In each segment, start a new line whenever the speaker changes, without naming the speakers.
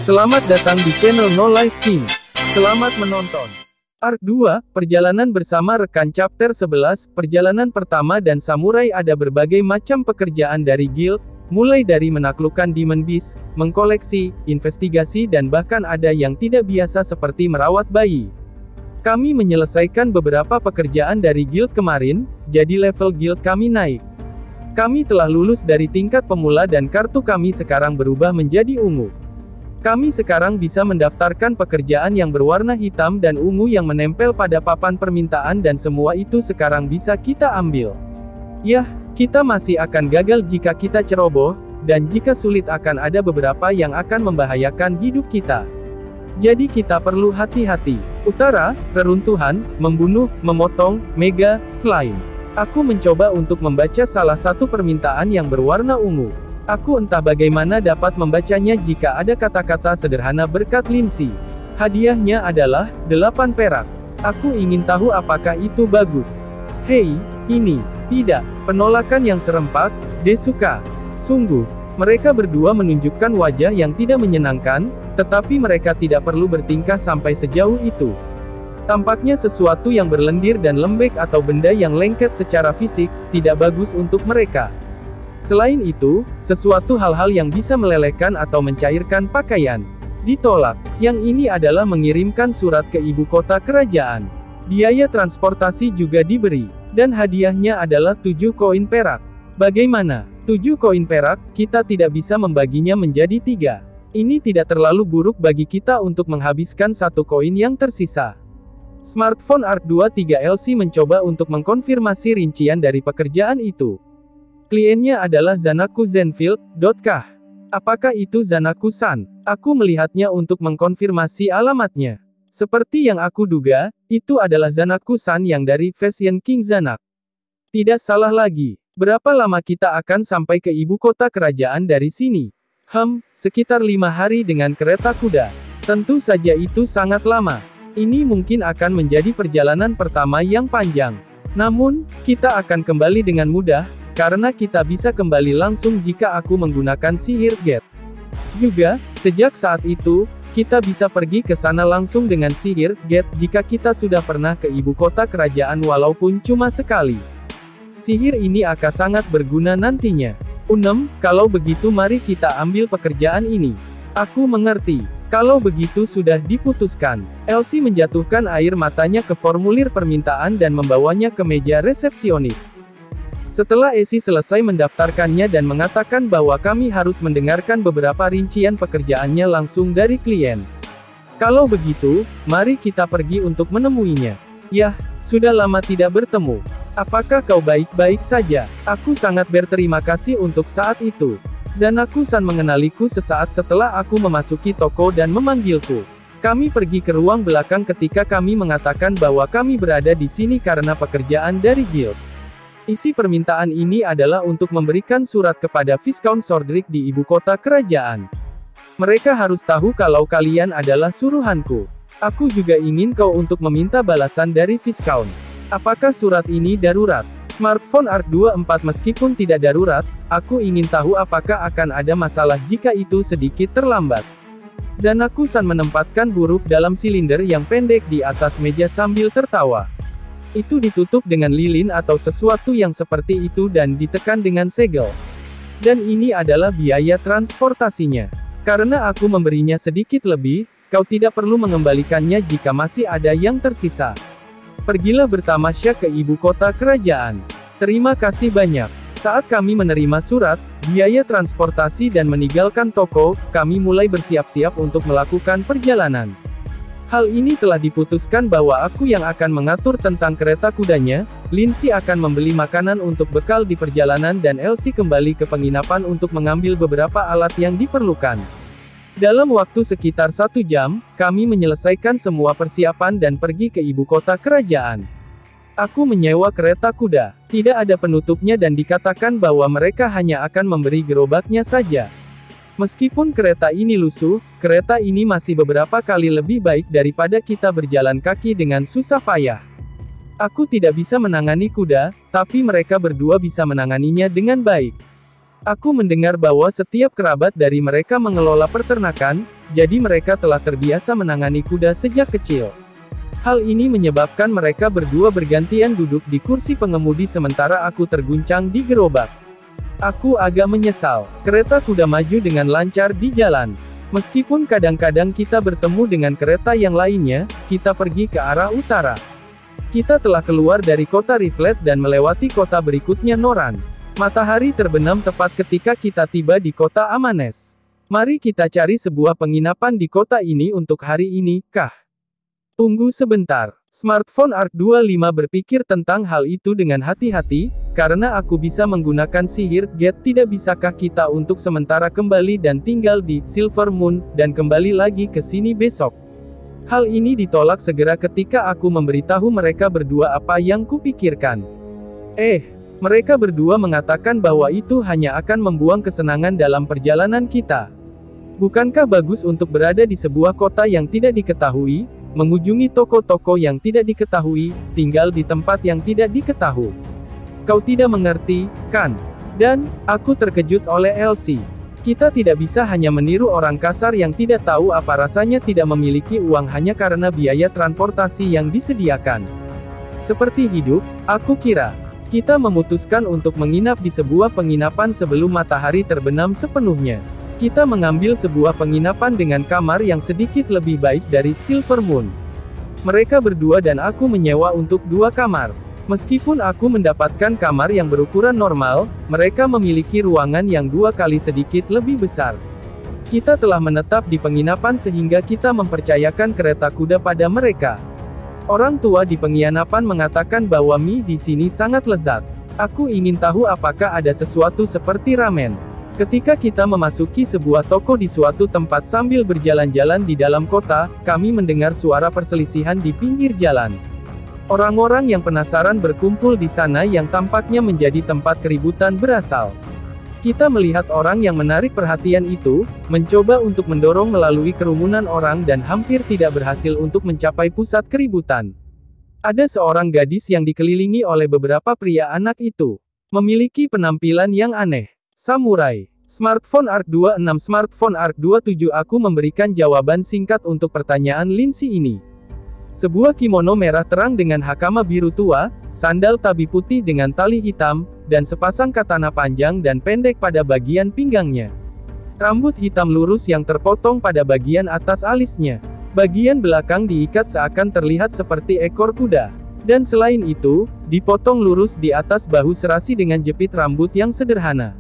Selamat datang di channel No Life King. Selamat menonton. Arc 2, Perjalanan bersama rekan Chapter 11, perjalanan pertama dan samurai. Ada berbagai macam pekerjaan dari guild, mulai dari menaklukkan Demon Beast, mengkoleksi, investigasi dan bahkan ada yang tidak biasa seperti merawat bayi. Kami menyelesaikan beberapa pekerjaan dari guild kemarin, jadi level guild kami naik. Kami telah lulus dari tingkat pemula dan kartu kami sekarang berubah menjadi ungu. Kami sekarang bisa mendaftarkan pekerjaan yang berwarna hitam dan ungu yang menempel pada papan permintaan dan semua itu sekarang bisa kita ambil. Yah, kita masih akan gagal jika kita ceroboh, dan jika sulit akan ada beberapa yang akan membahayakan hidup kita. Jadi kita perlu hati-hati. Utara, reruntuhan, membunuh, memotong, mega, slime. Aku mencoba untuk membaca salah satu permintaan yang berwarna ungu. Aku entah bagaimana dapat membacanya jika ada kata-kata sederhana berkat Lindsay. Hadiahnya adalah 8 perak. Aku ingin tahu apakah itu bagus. Hei, ini tidak penolakan yang serempak, Desuka. Sungguh, mereka berdua menunjukkan wajah yang tidak menyenangkan, tetapi mereka tidak perlu bertingkah sampai sejauh itu. Tampaknya sesuatu yang berlendir dan lembek atau benda yang lengket secara fisik, tidak bagus untuk mereka. Selain itu, sesuatu hal-hal yang bisa melelehkan atau mencairkan pakaian. Ditolak. Yang ini adalah mengirimkan surat ke ibu kota kerajaan. Biaya transportasi juga diberi. Dan hadiahnya adalah 7 koin perak. Bagaimana? 7 koin perak, kita tidak bisa membaginya menjadi 3. Ini tidak terlalu buruk bagi kita untuk menghabiskan 1 koin yang tersisa. Smartphone Arc 2 3LC mencoba untuk mengkonfirmasi rincian dari pekerjaan itu. Kliennya adalah Zanaku Zenfield. Apakah itu Zanaku-san? Aku melihatnya untuk mengkonfirmasi alamatnya. Seperti yang aku duga, itu adalah Zanaku-san yang dari Fashion King Zanak. Tidak salah lagi. Berapa lama kita akan sampai ke ibu kota kerajaan dari sini? Sekitar 5 hari dengan kereta kuda. Tentu saja itu sangat lama. Ini mungkin akan menjadi perjalanan pertama yang panjang. Namun, kita akan kembali dengan mudah, karena kita bisa kembali langsung jika aku menggunakan sihir gate. Juga, sejak saat itu, kita bisa pergi ke sana langsung dengan sihir gate jika kita sudah pernah ke ibu kota kerajaan walaupun cuma sekali. Sihir ini akan sangat berguna nantinya. Kalau begitu mari kita ambil pekerjaan ini. Aku mengerti. Kalau begitu sudah diputuskan. Elsie menjatuhkan air matanya ke formulir permintaan dan membawanya ke meja resepsionis. Setelah Elsie selesai mendaftarkannya dan mengatakan bahwa kami harus mendengarkan beberapa rincian pekerjaannya langsung dari klien. Kalau begitu, mari kita pergi untuk menemuinya. Yah, sudah lama tidak bertemu. Apakah kau baik-baik saja? Aku sangat berterima kasih untuk saat itu. Zanaku-san mengenaliku sesaat setelah aku memasuki toko dan memanggilku. Kami pergi ke ruang belakang ketika kami mengatakan bahwa kami berada di sini karena pekerjaan dari guild. Isi permintaan ini adalah untuk memberikan surat kepada Viscount Sordric di ibu kota kerajaan. Mereka harus tahu kalau kalian adalah suruhanku. Aku juga ingin kau untuk meminta balasan dari Viscount. Apakah surat ini darurat? Smartphone Arc 24 meskipun tidak darurat, aku ingin tahu apakah akan ada masalah jika itu sedikit terlambat. Zanaku-san menempatkan huruf dalam silinder yang pendek di atas meja sambil tertawa. Itu ditutup dengan lilin atau sesuatu yang seperti itu dan ditekan dengan segel. Dan ini adalah biaya transportasinya. Karena aku memberinya sedikit lebih, kau tidak perlu mengembalikannya jika masih ada yang tersisa. Pergilah bertamasya ke ibu kota kerajaan. Terima kasih banyak. Saat kami menerima surat, biaya transportasi dan meninggalkan toko, kami mulai bersiap-siap untuk melakukan perjalanan. Hal ini telah diputuskan bahwa aku yang akan mengatur tentang kereta kudanya, Lindsay akan membeli makanan untuk bekal di perjalanan dan Elsie kembali ke penginapan untuk mengambil beberapa alat yang diperlukan. Dalam waktu sekitar 1 jam, kami menyelesaikan semua persiapan dan pergi ke ibu kota kerajaan. Aku menyewa kereta kuda. Tidak ada penutupnya dan dikatakan bahwa mereka hanya akan memberi gerobaknya saja. Meskipun kereta ini lusuh, kereta ini masih beberapa kali lebih baik daripada kita berjalan kaki dengan susah payah. Aku tidak bisa menangani kuda, tapi mereka berdua bisa menanganinya dengan baik. Aku mendengar bahwa setiap kerabat dari mereka mengelola peternakan, jadi mereka telah terbiasa menangani kuda sejak kecil. Hal ini menyebabkan mereka berdua bergantian duduk di kursi pengemudi sementara aku terguncang di gerobak. Aku agak menyesal. Kereta kuda maju dengan lancar di jalan. Meskipun kadang-kadang kita bertemu dengan kereta yang lainnya, kita pergi ke arah utara. Kita telah keluar dari kota Riflet dan melewati kota berikutnya Noran. Matahari terbenam tepat ketika kita tiba di kota Amanes. Mari kita cari sebuah penginapan di kota ini untuk hari ini, kah? Tunggu sebentar. Smartphone Arc 25 berpikir tentang hal itu dengan hati-hati, karena aku bisa menggunakan sihir Get. Tidak bisakah kita untuk sementara kembali dan tinggal di Silver Moon, dan kembali lagi ke sini besok? Hal ini ditolak segera ketika aku memberitahu mereka berdua apa yang kupikirkan. Mereka berdua mengatakan bahwa itu hanya akan membuang kesenangan dalam perjalanan kita. Bukankah bagus untuk berada di sebuah kota yang tidak diketahui, mengunjungi toko-toko yang tidak diketahui, tinggal di tempat yang tidak diketahui? Kau tidak mengerti, kan? Dan, aku terkejut oleh Elsie. Kita tidak bisa hanya meniru orang kasar yang tidak tahu apa rasanya tidak memiliki uang hanya karena biaya transportasi yang disediakan. Seperti hidup, aku kira. Kita memutuskan untuk menginap di sebuah penginapan sebelum matahari terbenam sepenuhnya. Kita mengambil sebuah penginapan dengan kamar yang sedikit lebih baik dari Silver Moon. Mereka berdua dan aku menyewa untuk 2 kamar. Meskipun aku mendapatkan kamar yang berukuran normal, mereka memiliki ruangan yang 2 kali sedikit lebih besar. Kita telah menetap di penginapan sehingga kita mempercayakan kereta kuda pada mereka. Orang tua di penginapan mengatakan bahwa mie di sini sangat lezat. Aku ingin tahu apakah ada sesuatu seperti ramen. Ketika kita memasuki sebuah toko di suatu tempat sambil berjalan-jalan di dalam kota, kami mendengar suara perselisihan di pinggir jalan. Orang-orang yang penasaran berkumpul di sana yang tampaknya menjadi tempat keributan berasal. Kita melihat orang yang menarik perhatian itu, mencoba untuk mendorong melalui kerumunan orang dan hampir tidak berhasil untuk mencapai pusat keributan. Ada seorang gadis yang dikelilingi oleh beberapa pria anak itu. Memiliki penampilan yang aneh. Samurai. Smartphone Arc 26 Smartphone Arc 27 Aku memberikan jawaban singkat untuk pertanyaan Lindsay ini. Sebuah kimono merah terang dengan hakama biru tua, sandal tabi putih dengan tali hitam, dan sepasang katana panjang dan pendek pada bagian pinggangnya. Rambut hitam lurus yang terpotong pada bagian atas alisnya. Bagian belakang diikat seakan terlihat seperti ekor kuda. Dan selain itu, dipotong lurus di atas bahu serasi dengan jepit rambut yang sederhana.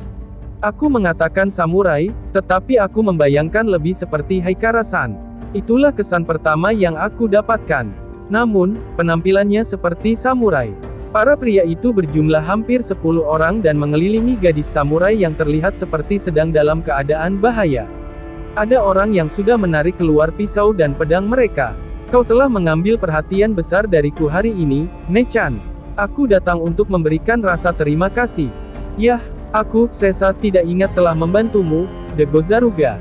Aku mengatakan samurai, tetapi aku membayangkan lebih seperti Haikara-san. Itulah kesan pertama yang aku dapatkan. Namun, penampilannya seperti samurai. Para pria itu berjumlah hampir 10 orang dan mengelilingi gadis samurai yang terlihat seperti sedang dalam keadaan bahaya. Ada orang yang sudah menarik keluar pisau dan pedang mereka. Kau telah mengambil perhatian besar dariku hari ini, Ne-chan. Aku datang untuk memberikan rasa terima kasih. Yah, aku, Sesa tidak ingat telah membantumu, The Gozaruga.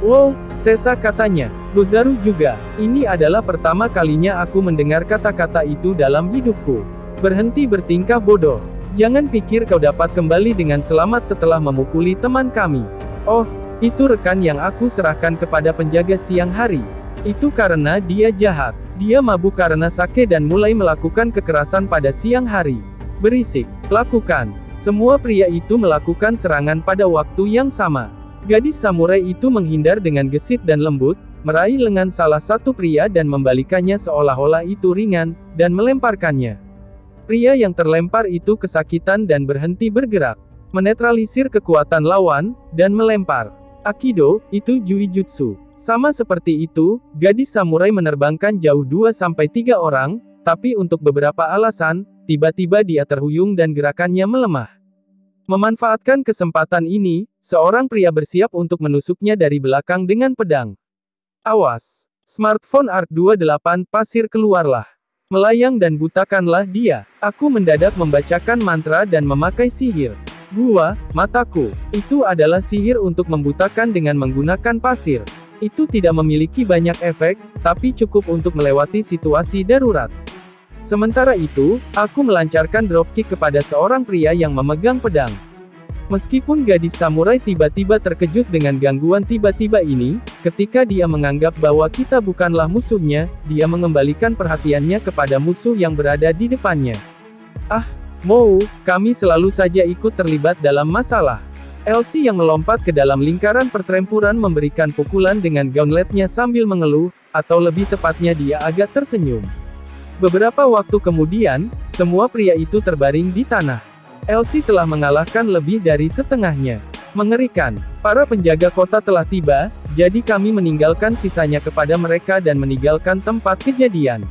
Wow, Sesa katanya. Gozaru juga. Ini adalah pertama kalinya aku mendengar kata-kata itu dalam hidupku. Berhenti bertingkah bodoh. Jangan pikir kau dapat kembali dengan selamat setelah memukuli teman kami. Oh, itu rekan yang aku serahkan kepada penjaga siang hari. Itu karena dia jahat. Dia mabuk karena sake dan mulai melakukan kekerasan pada siang hari. Berisik. Lakukan. Semua pria itu melakukan serangan pada waktu yang sama. Gadis samurai itu menghindar dengan gesit dan lembut, meraih lengan salah satu pria dan membalikannya seolah-olah itu ringan, dan melemparkannya. Pria yang terlempar itu kesakitan dan berhenti bergerak. Menetralisir kekuatan lawan, dan melempar. Aikido, itu Juijutsu. Sama seperti itu, gadis samurai menerbangkan jauh 2-3 orang, tapi untuk beberapa alasan, tiba-tiba dia terhuyung dan gerakannya melemah. Memanfaatkan kesempatan ini, seorang pria bersiap untuk menusuknya dari belakang dengan pedang. Awas! Smartphone Arc 28 pasir keluarlah. Melayang dan butakanlah dia. Aku mendadak membacakan mantra dan memakai sihir. Gua, mataku. Itu adalah sihir untuk membutakan dengan menggunakan pasir. Itu tidak memiliki banyak efek, tapi cukup untuk melewati situasi darurat. Sementara itu, aku melancarkan dropkick kepada seorang pria yang memegang pedang. Meskipun gadis samurai tiba-tiba terkejut dengan gangguan tiba-tiba ini, ketika dia menganggap bahwa kita bukanlah musuhnya, dia mengembalikan perhatiannya kepada musuh yang berada di depannya. Ah, Mou, kami selalu saja ikut terlibat dalam masalah. Elsie yang melompat ke dalam lingkaran pertempuran memberikan pukulan dengan gauntletnya sambil mengeluh, atau lebih tepatnya dia agak tersenyum. Beberapa waktu kemudian, semua pria itu terbaring di tanah. Elsie telah mengalahkan lebih dari setengahnya. Mengerikan. Para penjaga kota telah tiba, jadi kami meninggalkan sisanya kepada mereka dan meninggalkan tempat kejadian.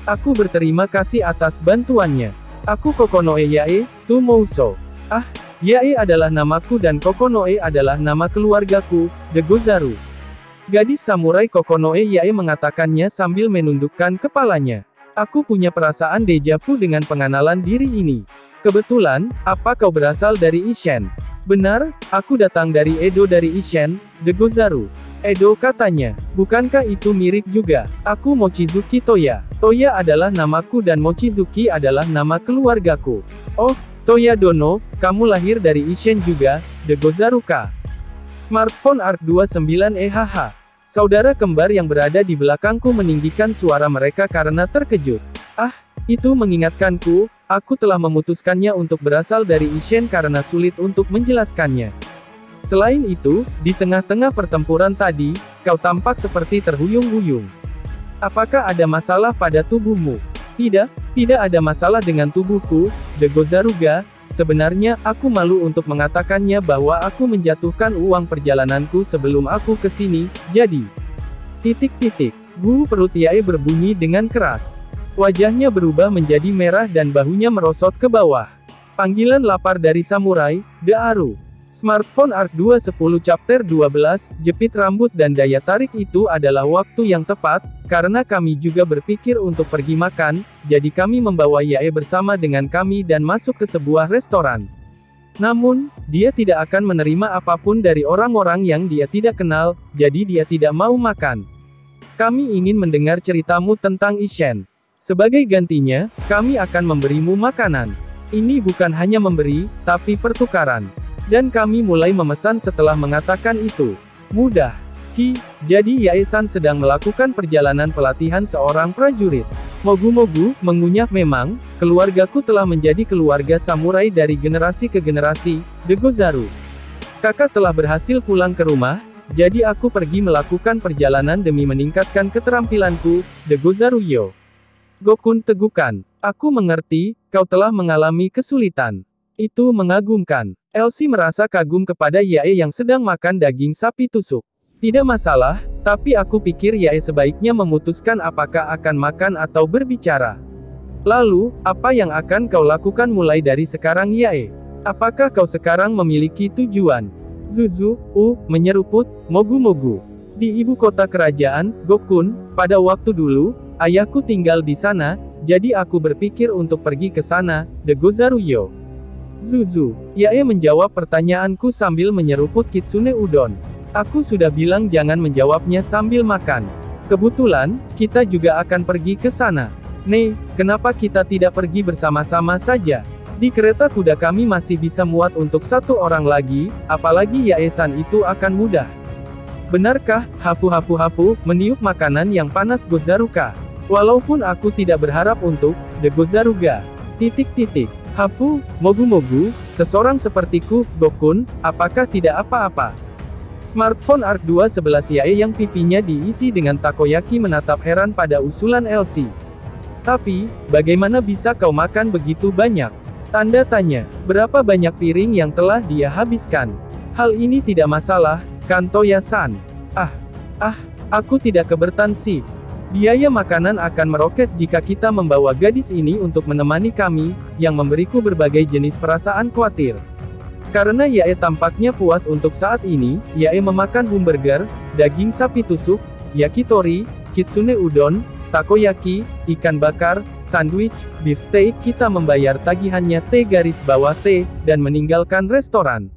Aku berterima kasih atas bantuannya. Aku Kokonoe Yae, Tumouso. Ah, Yae adalah namaku dan Kokonoe adalah nama keluargaku, The Gozaru. Gadis samurai Kokonoe Yae mengatakannya sambil menundukkan kepalanya. Aku punya perasaan deja vu dengan pengenalan diri ini. Kebetulan, apa kau berasal dari Ishen? Benar, aku datang dari Edo dari Ishen, The Gozaru. Edo katanya, bukankah itu mirip juga? Aku Mochizuki Toya. Toya adalah namaku dan Mochizuki adalah nama keluargaku. Oh, Toya Dono, kamu lahir dari Ishen juga, The Gozaru ka? Smartphone Arc 29 EHH. Saudara kembar yang berada di belakangku meninggikan suara mereka karena terkejut. Ah, itu mengingatkanku, aku telah memutuskannya untuk berasal dari Ishen karena sulit untuk menjelaskannya. Selain itu, di tengah-tengah pertempuran tadi, kau tampak seperti terhuyung-huyung. Apakah ada masalah pada tubuhmu? Tidak, tidak ada masalah dengan tubuhku, The Gozaruga. Sebenarnya, aku malu untuk mengatakannya bahwa aku menjatuhkan uang perjalananku sebelum aku ke sini, jadi... Perut Yae berbunyi dengan keras. Wajahnya berubah menjadi merah dan bahunya merosot ke bawah. Panggilan lapar dari samurai, The Aru. Smartphone Arc 210 Chapter 12, jepit rambut dan daya tarik itu adalah waktu yang tepat, karena kami juga berpikir untuk pergi makan, jadi kami membawa Yae bersama dengan kami dan masuk ke sebuah restoran. Namun, dia tidak akan menerima apapun dari orang-orang yang dia tidak kenal, jadi dia tidak mau makan. Kami ingin mendengar ceritamu tentang Ishen. Sebagai gantinya, kami akan memberimu makanan. Ini bukan hanya memberi, tapi pertukaran. Dan kami mulai memesan setelah mengatakan itu. Mudah. Jadi Yae-san sedang melakukan perjalanan pelatihan seorang prajurit. Mogu-mogu, mengunyah memang, keluargaku telah menjadi keluarga samurai dari generasi ke generasi, The Gozaru. Kakak telah berhasil pulang ke rumah, jadi aku pergi melakukan perjalanan demi meningkatkan keterampilanku, The Gozaru Yo. Gokun tegukan. Aku mengerti, kau telah mengalami kesulitan. Itu mengagumkan. Elsie merasa kagum kepada Yae yang sedang makan daging sapi tusuk. Tidak masalah, tapi aku pikir Yae sebaiknya memutuskan apakah akan makan atau berbicara. Lalu, apa yang akan kau lakukan mulai dari sekarang Yae? Apakah kau sekarang memiliki tujuan? Zuzu, menyeruput, mogu-mogu. Di ibu kota kerajaan, Gokun, pada waktu dulu, ayahku tinggal di sana, jadi aku berpikir untuk pergi ke sana, The Gozaru Yo. Zuzu, Yae menjawab pertanyaanku sambil menyeruput kitsune udon. Aku sudah bilang jangan menjawabnya sambil makan. Kebetulan, kita juga akan pergi ke sana. Kenapa kita tidak pergi bersama-sama saja? Di kereta kuda kami masih bisa muat untuk satu orang lagi, apalagi Yae-san itu akan mudah. Benarkah, hafu, meniup makanan yang panas Gozaruka? Walaupun aku tidak berharap untuk, The Gozaruga. Hafu, mogu-mogu, seseorang sepertiku, Gokun, apakah tidak apa-apa? Smartphone Arc 211 Yae yang pipinya diisi dengan takoyaki menatap heran pada usulan Elsie. Tapi, bagaimana bisa kau makan begitu banyak? Tanda tanya, berapa banyak piring yang telah dia habiskan? Hal ini tidak masalah, kan Toya-san? Aku tidak keberatan sih. Biaya makanan akan meroket jika kita membawa gadis ini untuk menemani kami, yang memberiku berbagai jenis perasaan khawatir. Karena Yae tampaknya puas untuk saat ini, Yae memakan hamburger, daging sapi tusuk, yakitori, kitsune udon, takoyaki, ikan bakar, sandwich, beef steak. Kita membayar tagihannya T+T, dan meninggalkan restoran.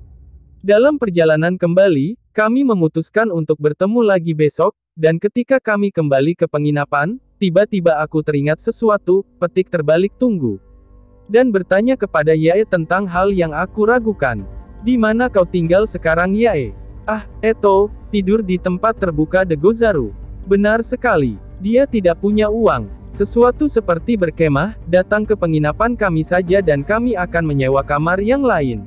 Dalam perjalanan kembali, kami memutuskan untuk bertemu lagi besok, dan ketika kami kembali ke penginapan, tiba-tiba aku teringat sesuatu, petik terbalik tunggu. Dan bertanya kepada Yae tentang hal yang aku ragukan. Di mana kau tinggal sekarang Yae? Ah, Eto, tidur di tempat terbuka de Gozaru. Benar sekali, dia tidak punya uang. Sesuatu seperti berkemah, datang ke penginapan kami saja dan kami akan menyewa kamar yang lain.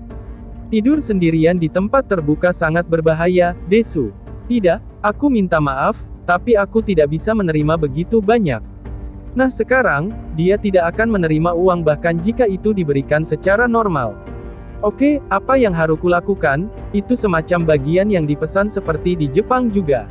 Tidur sendirian di tempat terbuka sangat berbahaya, Desu. Tidak, aku minta maaf, tapi aku tidak bisa menerima begitu banyak. Nah sekarang, dia tidak akan menerima uang bahkan jika itu diberikan secara normal. Oke, apa yang harus kulakukan? Itu semacam bagian yang dipesan seperti di Jepang juga.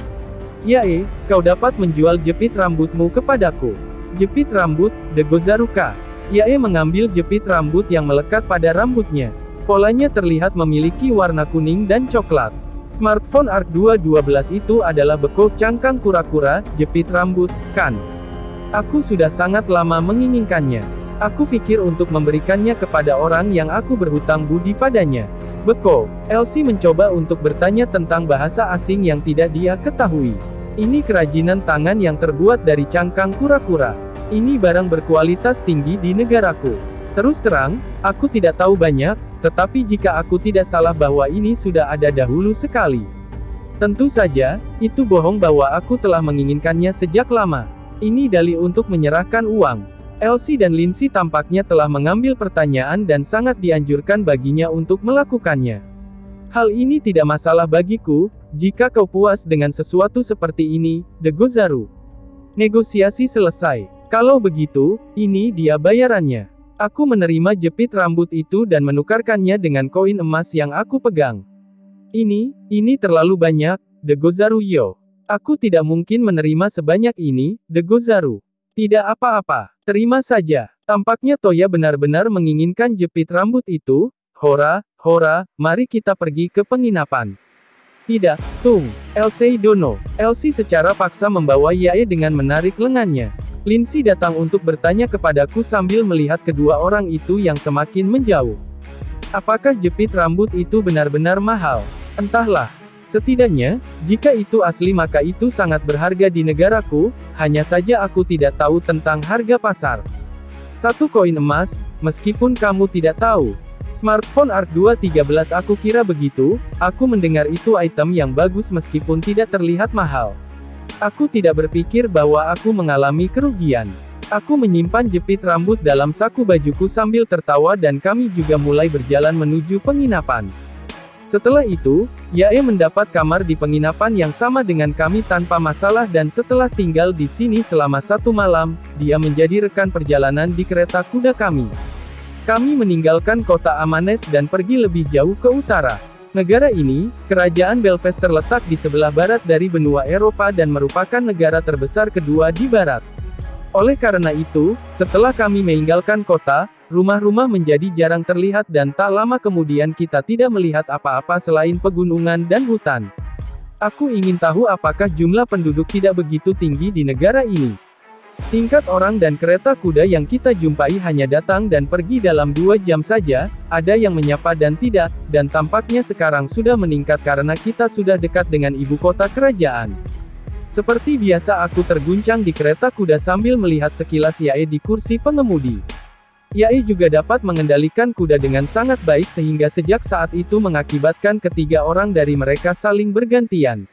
Yae, kau dapat menjual jepit rambutmu kepadaku. Jepit rambut, de Gozaruka. Yae mengambil jepit rambut yang melekat pada rambutnya. Polanya terlihat memiliki warna kuning dan coklat. Smartphone Arc 212 itu adalah beko cangkang kura-kura, jepit rambut, kan? Aku sudah sangat lama menginginkannya. Aku pikir untuk memberikannya kepada orang yang aku berhutang budi padanya. Beko, Elsie mencoba untuk bertanya tentang bahasa asing yang tidak dia ketahui. Ini kerajinan tangan yang terbuat dari cangkang kura-kura. Ini barang berkualitas tinggi di negaraku. Terus terang, aku tidak tahu banyak, tetapi jika aku tidak salah bahwa ini sudah ada dahulu sekali. Tentu saja, itu bohong bahwa aku telah menginginkannya sejak lama. Ini dalih untuk menyerahkan uang. Elsie dan Lindsay tampaknya telah mengambil pertanyaan dan sangat dianjurkan baginya untuk melakukannya. Hal ini tidak masalah bagiku, jika kau puas dengan sesuatu seperti ini, de Gozaru. Negosiasi selesai. Kalau begitu, ini dia bayarannya. Aku menerima jepit rambut itu dan menukarkannya dengan koin emas yang aku pegang. Ini terlalu banyak, de Gozaru Yo. Aku tidak mungkin menerima sebanyak ini, de Gozaru. Tidak apa-apa, terima saja. Tampaknya Toya benar-benar menginginkan jepit rambut itu. Hora, mari kita pergi ke penginapan. Tidak, Tung, Elsie Dono. Elsie secara paksa membawa Yae dengan menarik lengannya. Lindsay datang untuk bertanya kepadaku sambil melihat kedua orang itu yang semakin menjauh. Apakah jepit rambut itu benar-benar mahal? Entahlah. Setidaknya, jika itu asli maka itu sangat berharga di negaraku, hanya saja aku tidak tahu tentang harga pasar. 1 koin emas, meskipun kamu tidak tahu. Smartphone Arc 213 aku kira begitu, aku mendengar itu item yang bagus meskipun tidak terlihat mahal. Aku tidak berpikir bahwa aku mengalami kerugian. Aku menyimpan jepit rambut dalam saku bajuku sambil tertawa dan kami juga mulai berjalan menuju penginapan. Setelah itu, Yae mendapat kamar di penginapan yang sama dengan kami tanpa masalah dan setelah tinggal di sini selama 1 malam, dia menjadi rekan perjalanan di kereta kuda kami. Kami meninggalkan kota Amanes dan pergi lebih jauh ke utara. Negara ini, Kerajaan Belfast terletak di sebelah barat dari benua Eropa dan merupakan negara terbesar kedua di barat. Oleh karena itu, setelah kami meninggalkan kota, rumah-rumah menjadi jarang terlihat dan tak lama kemudian kita tidak melihat apa-apa selain pegunungan dan hutan. Aku ingin tahu apakah jumlah penduduk tidak begitu tinggi di negara ini. Tingkat orang dan kereta kuda yang kita jumpai hanya datang dan pergi dalam 2 jam saja, ada yang menyapa dan tidak, dan tampaknya sekarang sudah meningkat karena kita sudah dekat dengan ibu kota kerajaan. Seperti biasa aku terguncang di kereta kuda sambil melihat sekilas Yae di kursi pengemudi. Yae juga dapat mengendalikan kuda dengan sangat baik sehingga sejak saat itu mengakibatkan ketiga orang dari mereka saling bergantian.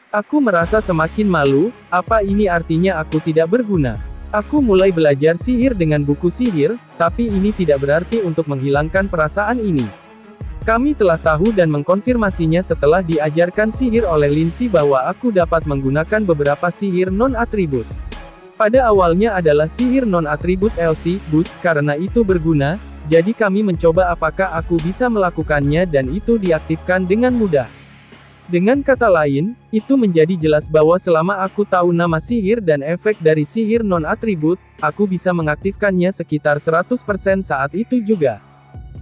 Aku merasa semakin malu, apa ini artinya aku tidak berguna? Aku mulai belajar sihir dengan buku sihir, tapi ini tidak berarti untuk menghilangkan perasaan ini. Kami telah tahu dan mengkonfirmasinya setelah diajarkan sihir oleh Lindsay bahwa aku dapat menggunakan beberapa sihir non-atribut. Pada awalnya adalah sihir non-atribut Elsie, Boost, karena itu berguna, jadi kami mencoba apakah aku bisa melakukannya dan itu diaktifkan dengan mudah. Dengan kata lain, itu menjadi jelas bahwa selama aku tahu nama sihir dan efek dari sihir non-atribut, aku bisa mengaktifkannya sekitar 100% saat itu juga.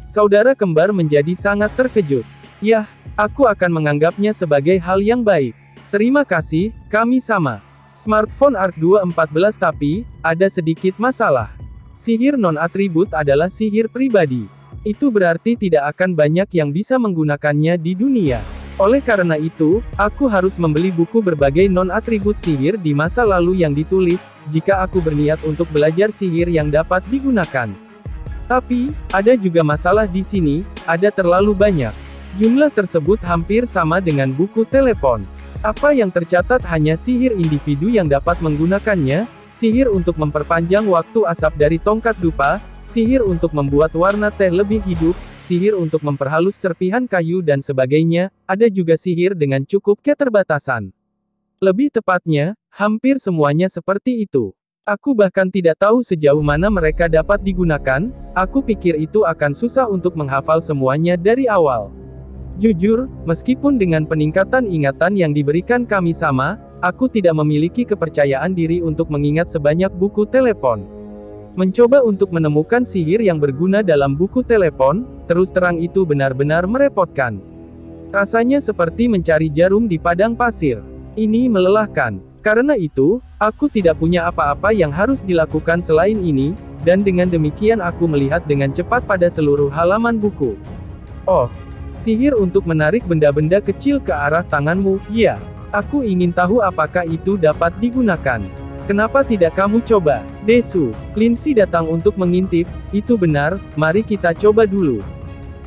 Saudara kembar menjadi sangat terkejut. Yah, aku akan menganggapnya sebagai hal yang baik. Terima kasih, kami sama. Smartphone Arc 214 tapi, ada sedikit masalah. Sihir non-atribut adalah sihir pribadi. Itu berarti tidak akan banyak yang bisa menggunakannya di dunia. Oleh karena itu, aku harus membeli buku berbagai non-atribut sihir di masa lalu yang ditulis, jika aku berniat untuk belajar sihir yang dapat digunakan. Tapi, ada juga masalah di sini, ada terlalu banyak. Jumlah tersebut hampir sama dengan buku telepon. Apa yang tercatat hanya sihir individu yang dapat menggunakannya, sihir untuk memperpanjang waktu asap dari tongkat dupa, sihir untuk membuat warna teh lebih hidup, sihir untuk memperhalus serpihan kayu dan sebagainya, ada juga sihir dengan cukup keterbatasan. Lebih tepatnya, hampir semuanya seperti itu. Aku bahkan tidak tahu sejauh mana mereka dapat digunakan, aku pikir itu akan susah untuk menghafal semuanya dari awal. Jujur, meskipun dengan peningkatan ingatan yang diberikan kami sama, aku tidak memiliki kepercayaan diri untuk mengingat sebanyak buku telepon. Mencoba untuk menemukan sihir yang berguna dalam buku telepon, terus terang itu benar-benar merepotkan. Rasanya seperti mencari jarum di padang pasir. Ini melelahkan. Karena itu, aku tidak punya apa-apa yang harus dilakukan selain ini, dan dengan demikian aku melihat dengan cepat pada seluruh halaman buku. Oh, sihir untuk menarik benda-benda kecil ke arah tanganmu, ya. Aku ingin tahu apakah itu dapat digunakan. Kenapa tidak kamu coba? Desu. Lindsay datang untuk mengintip, itu benar, mari kita coba dulu.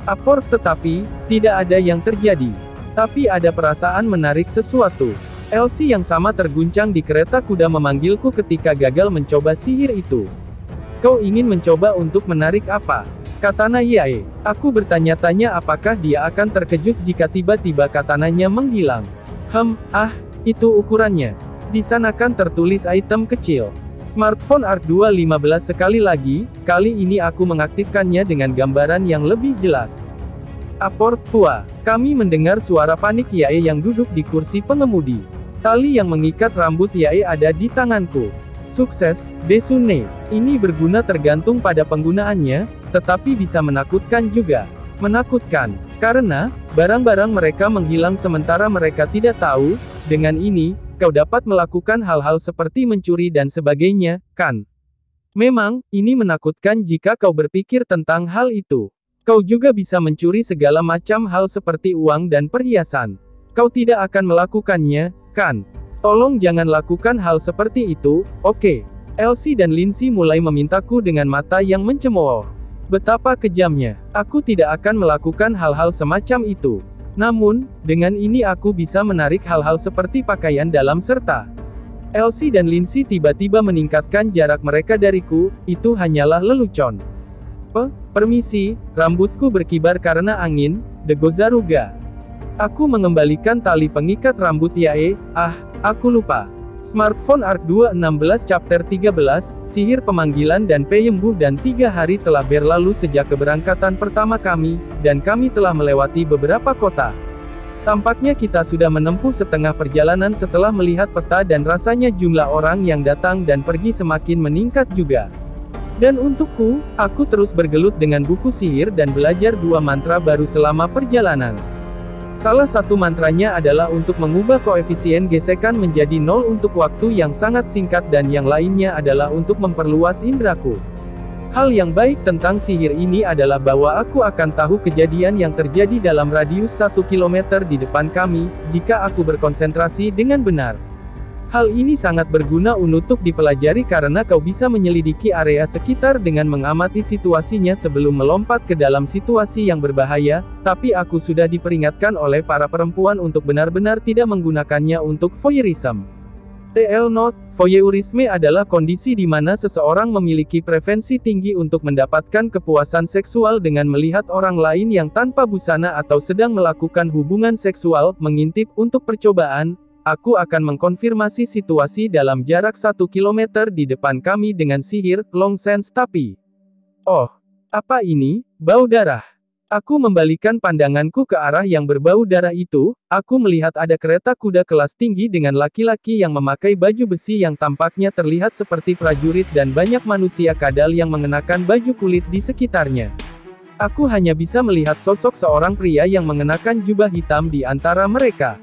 Aport tetapi, tidak ada yang terjadi. Tapi ada perasaan menarik sesuatu. Elsie yang sama terguncang di kereta kuda memanggilku ketika gagal mencoba sihir itu. Kau ingin mencoba untuk menarik apa? Katana Yae. Aku bertanya-tanya apakah dia akan terkejut jika tiba-tiba katananya menghilang. Itu ukurannya. Di sana kan tertulis item kecil. Smartphone Arc 215 sekali lagi, kali ini aku mengaktifkannya dengan gambaran yang lebih jelas. Aport Fua. Kami mendengar suara panik Yae yang duduk di kursi pengemudi. Tali yang mengikat rambut Yae ada di tanganku. Sukses, Desune. Ini berguna tergantung pada penggunaannya, tetapi bisa menakutkan juga. Menakutkan, karena, barang-barang mereka menghilang sementara mereka tidak tahu, dengan ini, kau dapat melakukan hal-hal seperti mencuri dan sebagainya, kan? Memang, ini menakutkan jika kau berpikir tentang hal itu. Kau juga bisa mencuri segala macam hal seperti uang dan perhiasan. Kau tidak akan melakukannya, kan? Tolong jangan lakukan hal seperti itu, oke? Elsie dan Lindsay mulai memintaku dengan mata yang mencemooh. Betapa kejamnya. Aku tidak akan melakukan hal-hal semacam itu. Namun, dengan ini aku bisa menarik hal-hal seperti pakaian dalam serta. Elsie dan Lindsay tiba-tiba meningkatkan jarak mereka dariku, itu hanyalah lelucon. Permisi, rambutku berkibar karena angin, Degozaruga. Aku mengembalikan tali pengikat rambut Yae, aku lupa. Smartphone Arc 216 Chapter 13, Sihir Pemanggilan dan Penyembuh dan 3 hari telah berlalu sejak keberangkatan pertama kami, dan kami telah melewati beberapa kota. Tampaknya kita sudah menempuh setengah perjalanan setelah melihat peta dan rasanya jumlah orang yang datang dan pergi semakin meningkat juga. Dan untukku, aku terus bergelut dengan buku sihir dan belajar 2 mantra baru selama perjalanan. Salah satu mantranya adalah untuk mengubah koefisien gesekan menjadi 0 untuk waktu yang sangat singkat dan yang lainnya adalah untuk memperluas indraku. Hal yang baik tentang sihir ini adalah bahwa aku akan tahu kejadian yang terjadi dalam radius 1 km di depan kami, jika aku berkonsentrasi dengan benar. Hal ini sangat berguna untuk dipelajari karena kau bisa menyelidiki area sekitar dengan mengamati situasinya sebelum melompat ke dalam situasi yang berbahaya, tapi aku sudah diperingatkan oleh para perempuan untuk benar-benar tidak menggunakannya untuk voyeurism. TL Note, voyeurisme adalah kondisi di mana seseorang memiliki preferensi tinggi untuk mendapatkan kepuasan seksual dengan melihat orang lain yang tanpa busana atau sedang melakukan hubungan seksual, mengintip untuk percobaan. Aku akan mengkonfirmasi situasi dalam jarak 1 km di depan kami dengan sihir, long sense tapi... Oh, apa ini? Bau darah. Aku membalikan pandanganku ke arah yang berbau darah itu, aku melihat ada kereta kuda kelas tinggi dengan laki-laki yang memakai baju besi yang tampaknya terlihat seperti prajurit dan banyak manusia kadal yang mengenakan baju kulit di sekitarnya. Aku hanya bisa melihat sosok seorang pria yang mengenakan jubah hitam di antara mereka.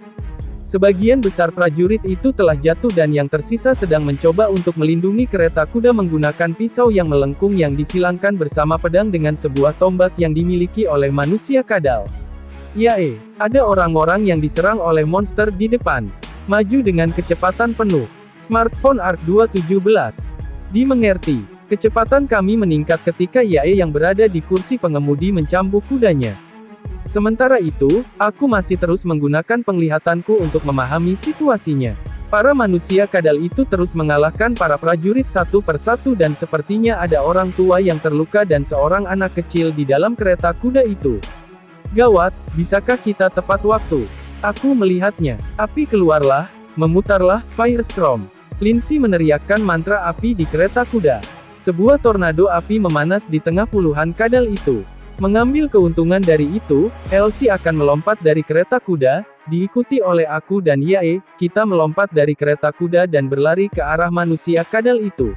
Sebagian besar prajurit itu telah jatuh dan yang tersisa sedang mencoba untuk melindungi kereta kuda menggunakan pisau yang melengkung yang disilangkan bersama pedang dengan sebuah tombak yang dimiliki oleh manusia kadal. Yae, ada orang-orang yang diserang oleh monster di depan. Maju dengan kecepatan penuh. Smartphone Arc 217. Dimengerti. Kecepatan kami meningkat ketika Yae yang berada di kursi pengemudi mencambuk kudanya. Sementara itu, aku masih terus menggunakan penglihatanku untuk memahami situasinya. Para manusia kadal itu terus mengalahkan para prajurit satu persatu dan sepertinya ada orang tua yang terluka dan seorang anak kecil di dalam kereta kuda itu. Gawat, bisakah kita tepat waktu? Aku melihatnya. Api keluarlah, memutarlah, Firestorm. Lindsay meneriakkan mantra api di kereta kuda. Sebuah tornado api memanas di tengah puluhan kadal itu. Mengambil keuntungan dari itu, Elsie akan melompat dari kereta kuda, diikuti oleh aku dan Yae. Kita melompat dari kereta kuda dan berlari ke arah manusia kadal itu.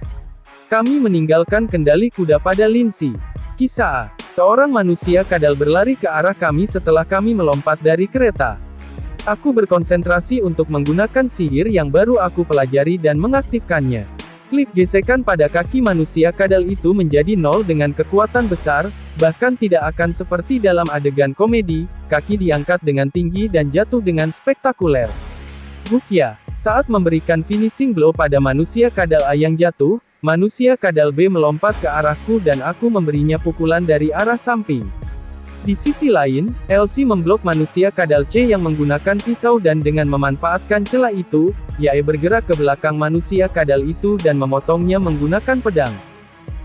Kami meninggalkan kendali kuda pada Lindsay. Kisah A. Seorang manusia kadal berlari ke arah kami setelah kami melompat dari kereta. Aku berkonsentrasi untuk menggunakan sihir yang baru aku pelajari dan mengaktifkannya. Slip gesekan pada kaki manusia kadal itu menjadi nol dengan kekuatan besar, bahkan tidak akan seperti dalam adegan komedi, kaki diangkat dengan tinggi dan jatuh dengan spektakuler. Bukya, saat memberikan finishing blow pada manusia kadal A yang jatuh, manusia kadal B melompat ke arahku dan aku memberinya pukulan dari arah samping. Di sisi lain, Elsie memblok manusia kadal C yang menggunakan pisau dan dengan memanfaatkan celah itu, Yae bergerak ke belakang manusia kadal itu dan memotongnya menggunakan pedang.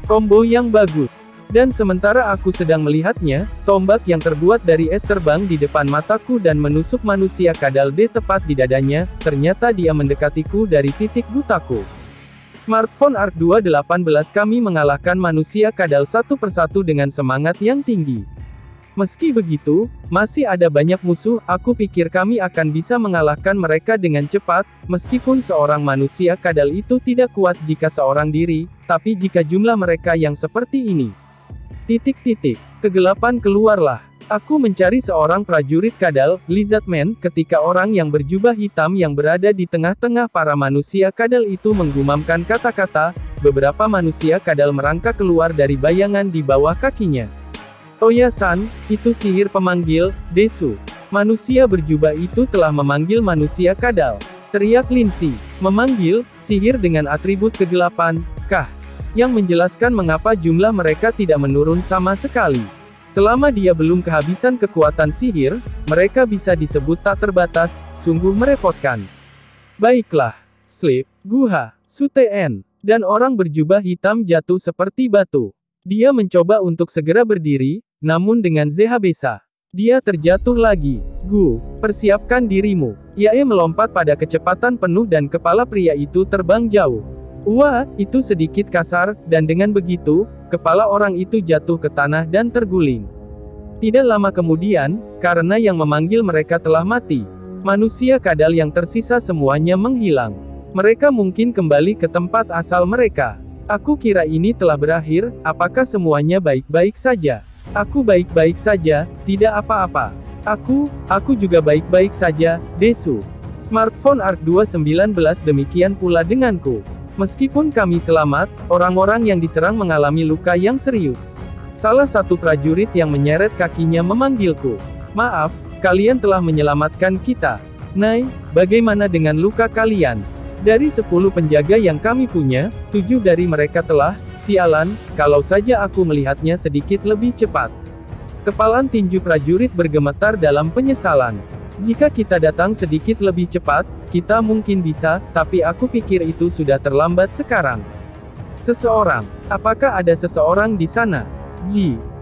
Combo yang bagus. Dan sementara aku sedang melihatnya, tombak yang terbuat dari es terbang di depan mataku dan menusuk manusia kadal D tepat di dadanya, ternyata dia mendekatiku dari titik butaku. Smartphone Arc 218 kami mengalahkan manusia kadal satu persatu dengan semangat yang tinggi. Meski begitu, masih ada banyak musuh, aku pikir kami akan bisa mengalahkan mereka dengan cepat, meskipun seorang manusia kadal itu tidak kuat jika seorang diri, tapi jika jumlah mereka yang seperti ini. Kegelapan keluarlah. Aku mencari seorang prajurit kadal, Lizardman, ketika orang yang berjubah hitam yang berada di tengah-tengah para manusia kadal itu menggumamkan kata-kata, beberapa manusia kadal merangkak keluar dari bayangan di bawah kakinya. Toya-san, itu sihir pemanggil, Desu. Manusia berjubah itu telah memanggil manusia kadal. Teriak Lindsay. Memanggil, sihir dengan atribut kegelapan, kah? Yang menjelaskan mengapa jumlah mereka tidak menurun sama sekali. Selama dia belum kehabisan kekuatan sihir, mereka bisa disebut tak terbatas, sungguh merepotkan. Baiklah. Slip, Guha, Suten, dan orang berjubah hitam jatuh seperti batu. Dia mencoba untuk segera berdiri, namun dengan Zehabesa. Dia terjatuh lagi. Gu, persiapkan dirimu. Yae melompat pada kecepatan penuh dan kepala pria itu terbang jauh. Wah, itu sedikit kasar, dan dengan begitu, kepala orang itu jatuh ke tanah dan terguling. Tidak lama kemudian, karena yang memanggil mereka telah mati, manusia kadal yang tersisa semuanya menghilang. Mereka mungkin kembali ke tempat asal mereka. Aku kira ini telah berakhir, apakah semuanya baik-baik saja? Aku baik-baik saja, tidak apa-apa. Aku juga baik-baik saja, Desu. Smartphone Arc 219 demikian pula denganku. Meskipun kami selamat, orang-orang yang diserang mengalami luka yang serius. Salah satu prajurit yang menyeret kakinya memanggilku. Maaf, kalian telah menyelamatkan kita. Nay, bagaimana dengan luka kalian? Dari 10 penjaga yang kami punya, 7 dari mereka telah, sialan, kalau saja aku melihatnya sedikit lebih cepat. Kepalan tinju prajurit bergemetar dalam penyesalan. Jika kita datang sedikit lebih cepat, kita mungkin bisa, tapi aku pikir itu sudah terlambat sekarang. Seseorang. Apakah ada seseorang di sana?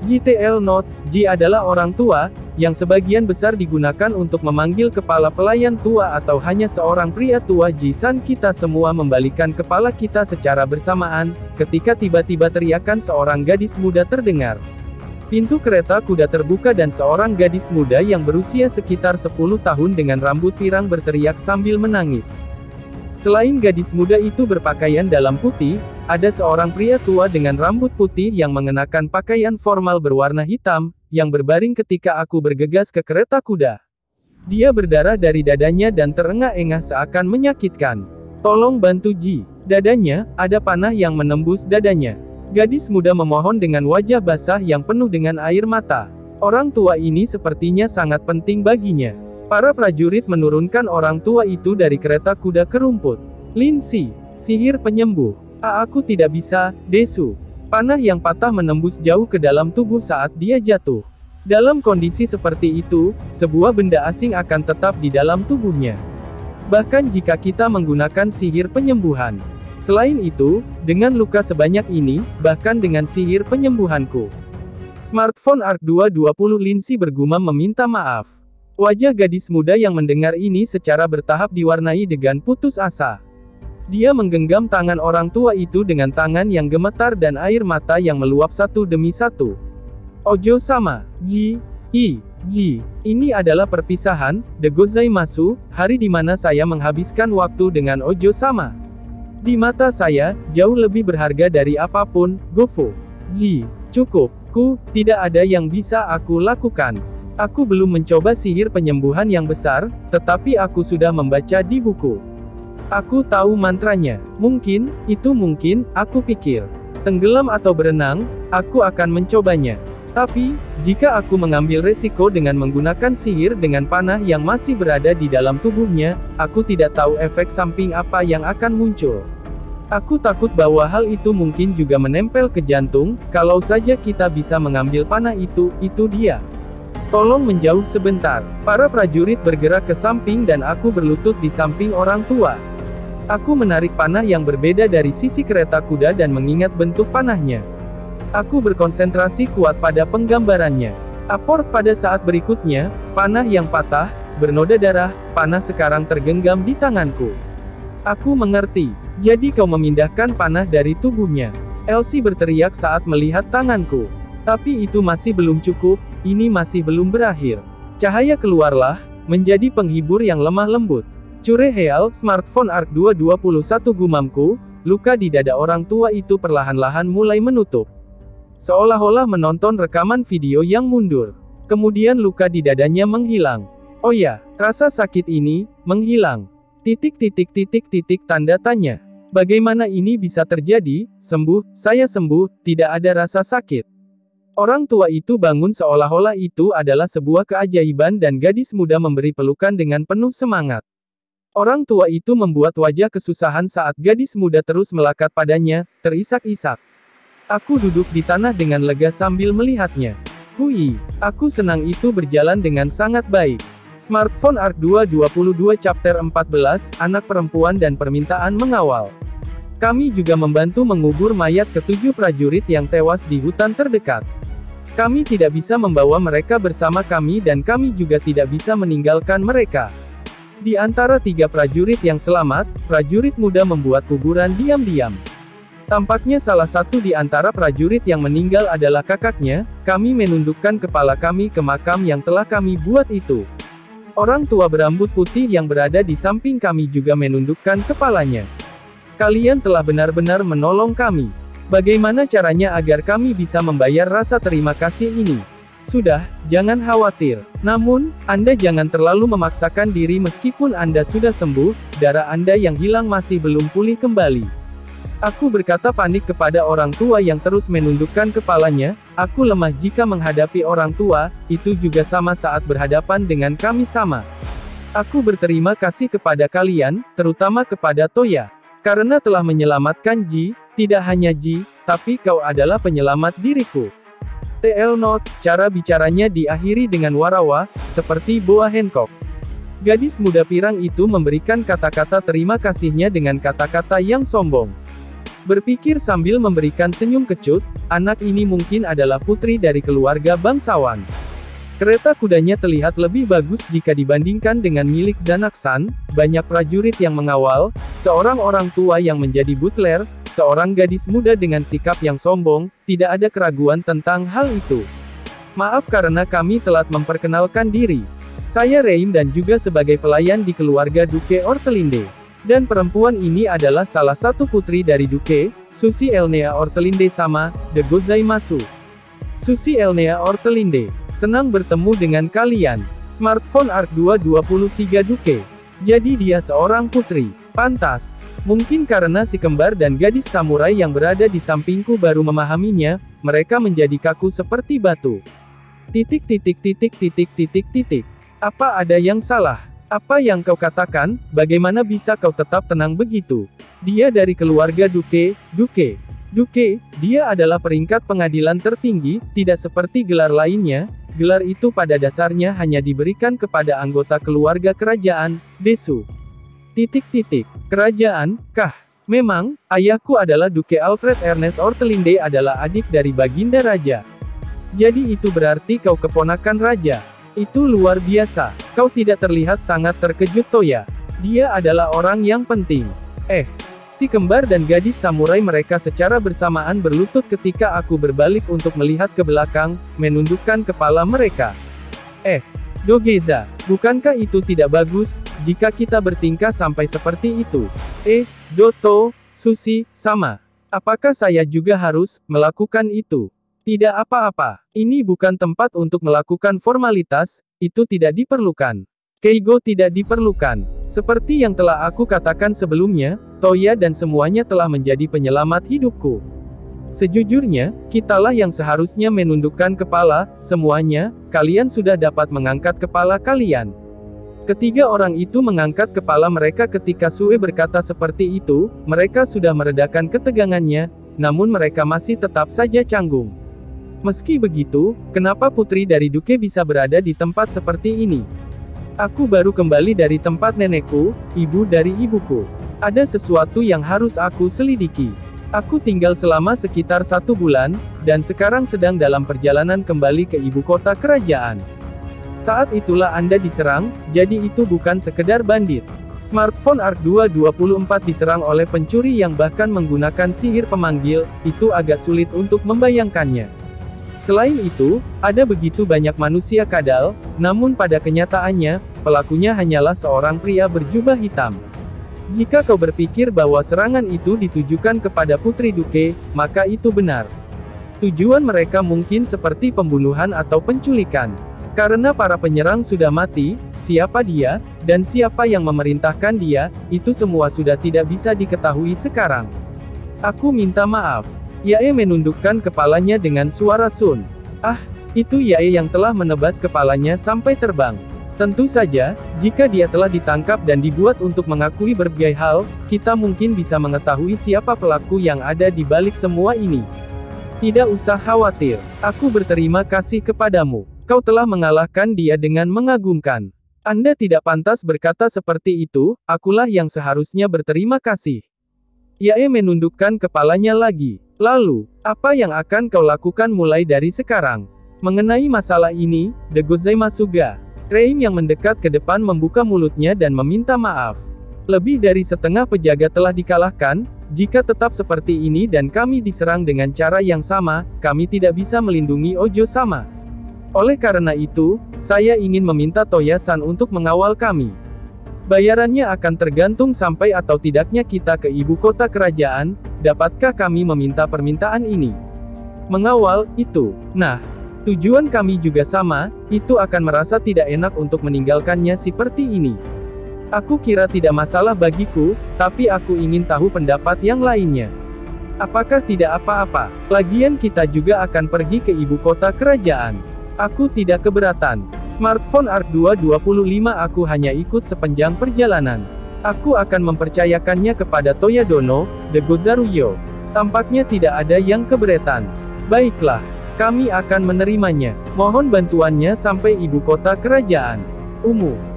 GTL Note, G adalah orang tua, yang sebagian besar digunakan untuk memanggil kepala pelayan tua atau hanya seorang pria tua. Ji-san, kita semua membalikan kepala kita secara bersamaan, ketika tiba-tiba teriakan seorang gadis muda terdengar. Pintu kereta kuda terbuka dan seorang gadis muda yang berusia sekitar 10 tahun dengan rambut pirang berteriak sambil menangis. Selain gadis muda itu berpakaian dalam putih, ada seorang pria tua dengan rambut putih yang mengenakan pakaian formal berwarna hitam, yang berbaring ketika aku bergegas ke kereta kuda. Dia berdarah dari dadanya dan terengah-engah seakan menyakitkan. Tolong bantu Ji. Dadanya, ada panah yang menembus dadanya. Gadis muda memohon dengan wajah basah yang penuh dengan air mata. Orang tua ini sepertinya sangat penting baginya. Para prajurit menurunkan orang tua itu dari kereta kuda ke rumput. Lindsay, sihir penyembuh. Aku tidak bisa, Desu. Panah yang patah menembus jauh ke dalam tubuh saat dia jatuh. Dalam kondisi seperti itu, sebuah benda asing akan tetap di dalam tubuhnya. Bahkan jika kita menggunakan sihir penyembuhan. Selain itu, dengan luka sebanyak ini, bahkan dengan sihir penyembuhanku. Smartphone Arc 220 Lindsay bergumam meminta maaf. Wajah gadis muda yang mendengar ini secara bertahap diwarnai dengan putus asa. Dia menggenggam tangan orang tua itu dengan tangan yang gemetar dan air mata yang meluap satu demi satu. Ojo-sama, Ji, ini adalah perpisahan, de gozaimasu, hari di mana saya menghabiskan waktu dengan Ojo-sama. Di mata saya, jauh lebih berharga dari apapun, Gofo. Ji, cukup, tidak ada yang bisa aku lakukan. Aku belum mencoba sihir penyembuhan yang besar, tetapi aku sudah membaca di buku. Aku tahu mantranya. Mungkin, aku pikir. Tenggelam atau berenang, aku akan mencobanya. Tapi, jika aku mengambil resiko dengan menggunakan sihir dengan panah yang masih berada di dalam tubuhnya, aku tidak tahu efek samping apa yang akan muncul. Aku takut bahwa hal itu mungkin juga menempel ke jantung, kalau saja kita bisa mengambil panah itu dia. Tolong menjauh sebentar. Para prajurit bergerak ke samping dan aku berlutut di samping orang tua. Aku menarik panah yang berbeda dari sisi kereta kuda dan mengingat bentuk panahnya. Aku berkonsentrasi kuat pada penggambarannya. Aport pada saat berikutnya, panah yang patah, bernoda darah, panah sekarang tergenggam di tanganku. Aku mengerti. Jadi kau memindahkan panah dari tubuhnya. Elsie berteriak saat melihat tanganku. Tapi itu masih belum cukup, ini masih belum berakhir. Cahaya keluarlah, menjadi penghibur yang lemah lembut. Cureheal, smartphone Arc 221 gumamku, luka di dada orang tua itu perlahan-lahan mulai menutup. Seolah-olah menonton rekaman video yang mundur. Kemudian luka di dadanya menghilang. Oh ya, rasa sakit ini, menghilang. Tanda tanya. Bagaimana ini bisa terjadi? Sembuh, saya sembuh, tidak ada rasa sakit. Orang tua itu bangun seolah-olah itu adalah sebuah keajaiban dan gadis muda memberi pelukan dengan penuh semangat. Orang tua itu membuat wajah kesusahan saat gadis muda terus melekat padanya, terisak-isak. Aku duduk di tanah dengan lega sambil melihatnya. Aku senang itu berjalan dengan sangat baik. Smartphone Arc 222 Chapter 14, Anak Perempuan dan Permintaan Mengawal. Kami juga membantu mengubur mayat ke-7 prajurit yang tewas di hutan terdekat. Kami tidak bisa membawa mereka bersama kami dan kami juga tidak bisa meninggalkan mereka. Di antara 3 prajurit yang selamat, prajurit muda membuat kuburan diam-diam. Tampaknya salah satu di antara prajurit yang meninggal adalah kakaknya. Kami menundukkan kepala kami ke makam yang telah kami buat itu. Orang tua berambut putih yang berada di samping kami juga menundukkan kepalanya. Kalian telah benar-benar menolong kami. Bagaimana caranya agar kami bisa membayar rasa terima kasih ini? Sudah, jangan khawatir. Namun, Anda jangan terlalu memaksakan diri meskipun Anda sudah sembuh, darah Anda yang hilang masih belum pulih kembali. Aku berkata panik kepada orang tua yang terus menundukkan kepalanya. Aku lemah jika menghadapi orang tua, itu juga sama saat berhadapan dengan kami sama. Aku berterima kasih kepada kalian, terutama kepada Toya. Karena telah menyelamatkan Ji, tidak hanya Ji, tapi kau adalah penyelamat diriku. TL Note, cara bicaranya diakhiri dengan warawa, seperti Boa Hancock. Gadis muda pirang itu memberikan kata-kata terima kasihnya dengan kata-kata yang sombong. Berpikir sambil memberikan senyum kecut, anak ini mungkin adalah putri dari keluarga bangsawan. Kereta kudanya terlihat lebih bagus jika dibandingkan dengan milik Zanaksan, banyak prajurit yang mengawal, seorang orang tua yang menjadi butler, seorang gadis muda dengan sikap yang sombong, tidak ada keraguan tentang hal itu. Maaf karena kami telat memperkenalkan diri. Saya Reim dan juga sebagai pelayan di keluarga Duke Ortelinde. Dan perempuan ini adalah salah satu putri dari Duke, Susi Elnea Ortelinde sama, de gozaimasu. Susi Elnea Ortelinde. Senang bertemu dengan kalian. Smartphone Arc 223 Duke. Jadi dia seorang putri. Pantas. Mungkin karena si kembar dan gadis samurai yang berada di sampingku baru memahaminya, mereka menjadi kaku seperti batu. Apa ada yang salah? Apa yang kau katakan, bagaimana bisa kau tetap tenang begitu? Dia dari keluarga Duke, dia adalah peringkat pengadilan tertinggi, tidak seperti gelar lainnya, gelar itu pada dasarnya hanya diberikan kepada anggota keluarga kerajaan, Desu. Kerajaan, kah? Memang, ayahku adalah Duke Alfred Ernest Ortelinde adalah adik dari Baginda Raja. Jadi itu berarti kau keponakan raja. Itu luar biasa. Kau tidak terlihat sangat terkejut Toya. Dia adalah orang yang penting. Si kembar dan gadis samurai mereka secara bersamaan berlutut ketika aku berbalik untuk melihat ke belakang, menundukkan kepala mereka. Dogeza, bukankah itu tidak bagus, jika kita bertingkah sampai seperti itu? Doto, Sushi, sama. Apakah saya juga harus melakukan itu? Tidak apa-apa. Ini bukan tempat untuk melakukan formalitas, itu tidak diperlukan. Keigo tidak diperlukan. Seperti yang telah aku katakan sebelumnya, Toya dan semuanya telah menjadi penyelamat hidupku. Sejujurnya, kitalah yang seharusnya menundukkan kepala, semuanya, kalian sudah dapat mengangkat kepala kalian. Ketiga orang itu mengangkat kepala mereka ketika Sue berkata seperti itu, mereka sudah meredakan ketegangannya, namun mereka masih tetap saja canggung. Meski begitu, kenapa putri dari Duke bisa berada di tempat seperti ini? Aku baru kembali dari tempat nenekku, ibu dari ibuku. Ada sesuatu yang harus aku selidiki. Aku tinggal selama sekitar 1 bulan, dan sekarang sedang dalam perjalanan kembali ke ibu kota kerajaan. Saat itulah Anda diserang, jadi itu bukan sekedar bandit. Smartphone Arc 224 diserang oleh pencuri yang bahkan menggunakan sihir pemanggil, itu agak sulit untuk membayangkannya. Selain itu, ada begitu banyak manusia kadal, namun pada kenyataannya, pelakunya hanyalah seorang pria berjubah hitam. Jika kau berpikir bahwa serangan itu ditujukan kepada Putri Duke, maka itu benar. Tujuan mereka mungkin seperti pembunuhan atau penculikan. Karena para penyerang sudah mati, siapa dia, dan siapa yang memerintahkan dia, itu semua sudah tidak bisa diketahui sekarang. Aku minta maaf. Yae menundukkan kepalanya dengan suara sun. Itu Yae yang telah menebas kepalanya sampai terbang. Tentu saja, jika dia telah ditangkap dan dibuat untuk mengakui berbagai hal, kita mungkin bisa mengetahui siapa pelaku yang ada di balik semua ini. Tidak usah khawatir, aku berterima kasih kepadamu. Kau telah mengalahkan dia dengan mengagumkan. Anda tidak pantas berkata seperti itu, akulah yang seharusnya berterima kasih. Yae menundukkan kepalanya lagi. Lalu, apa yang akan kau lakukan mulai dari sekarang? Mengenai masalah ini, Gozaimasu ga. Reim yang mendekat ke depan membuka mulutnya dan meminta maaf. Lebih dari setengah penjaga telah dikalahkan, jika tetap seperti ini dan kami diserang dengan cara yang sama, kami tidak bisa melindungi Ojo sama. Oleh karena itu, saya ingin meminta Toya-san untuk mengawal kami. Bayarannya akan tergantung sampai atau tidaknya kita ke ibu kota kerajaan, dapatkah kami meminta permintaan ini? Mengawal, itu. Nah, tujuan kami juga sama, itu akan merasa tidak enak untuk meninggalkannya seperti ini. Aku kira tidak masalah bagiku, tapi aku ingin tahu pendapat yang lainnya. Apakah tidak apa-apa? Lagian kita juga akan pergi ke ibu kota kerajaan. Aku tidak keberatan. Smartphone Arc 225 aku hanya ikut sepanjang perjalanan. Aku akan mempercayakannya kepada Toya Dono, Gozaruyo. Tampaknya tidak ada yang keberatan. Baiklah, kami akan menerimanya. Mohon bantuannya sampai ibu kota kerajaan.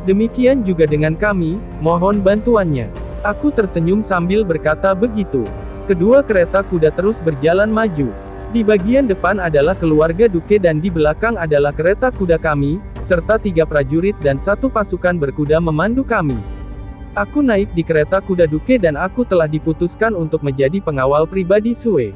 Demikian juga dengan kami, mohon bantuannya. Aku tersenyum sambil berkata begitu. Kedua kereta kuda terus berjalan maju. Di bagian depan adalah keluarga Duke dan di belakang adalah kereta kuda kami, serta 3 prajurit dan 1 pasukan berkuda memandu kami. Aku naik di kereta kuda Duke dan aku telah diputuskan untuk menjadi pengawal pribadi Sue.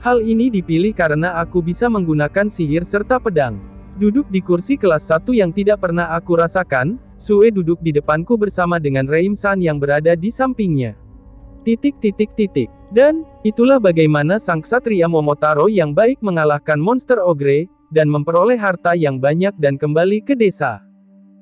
Hal ini dipilih karena aku bisa menggunakan sihir serta pedang. Duduk di kursi kelas 1 yang tidak pernah aku rasakan, Sue duduk di depanku bersama dengan Reim-san yang berada di sampingnya. Dan, itulah bagaimana sang ksatria Momotaro yang baik mengalahkan monster ogre, dan memperoleh harta yang banyak dan kembali ke desa.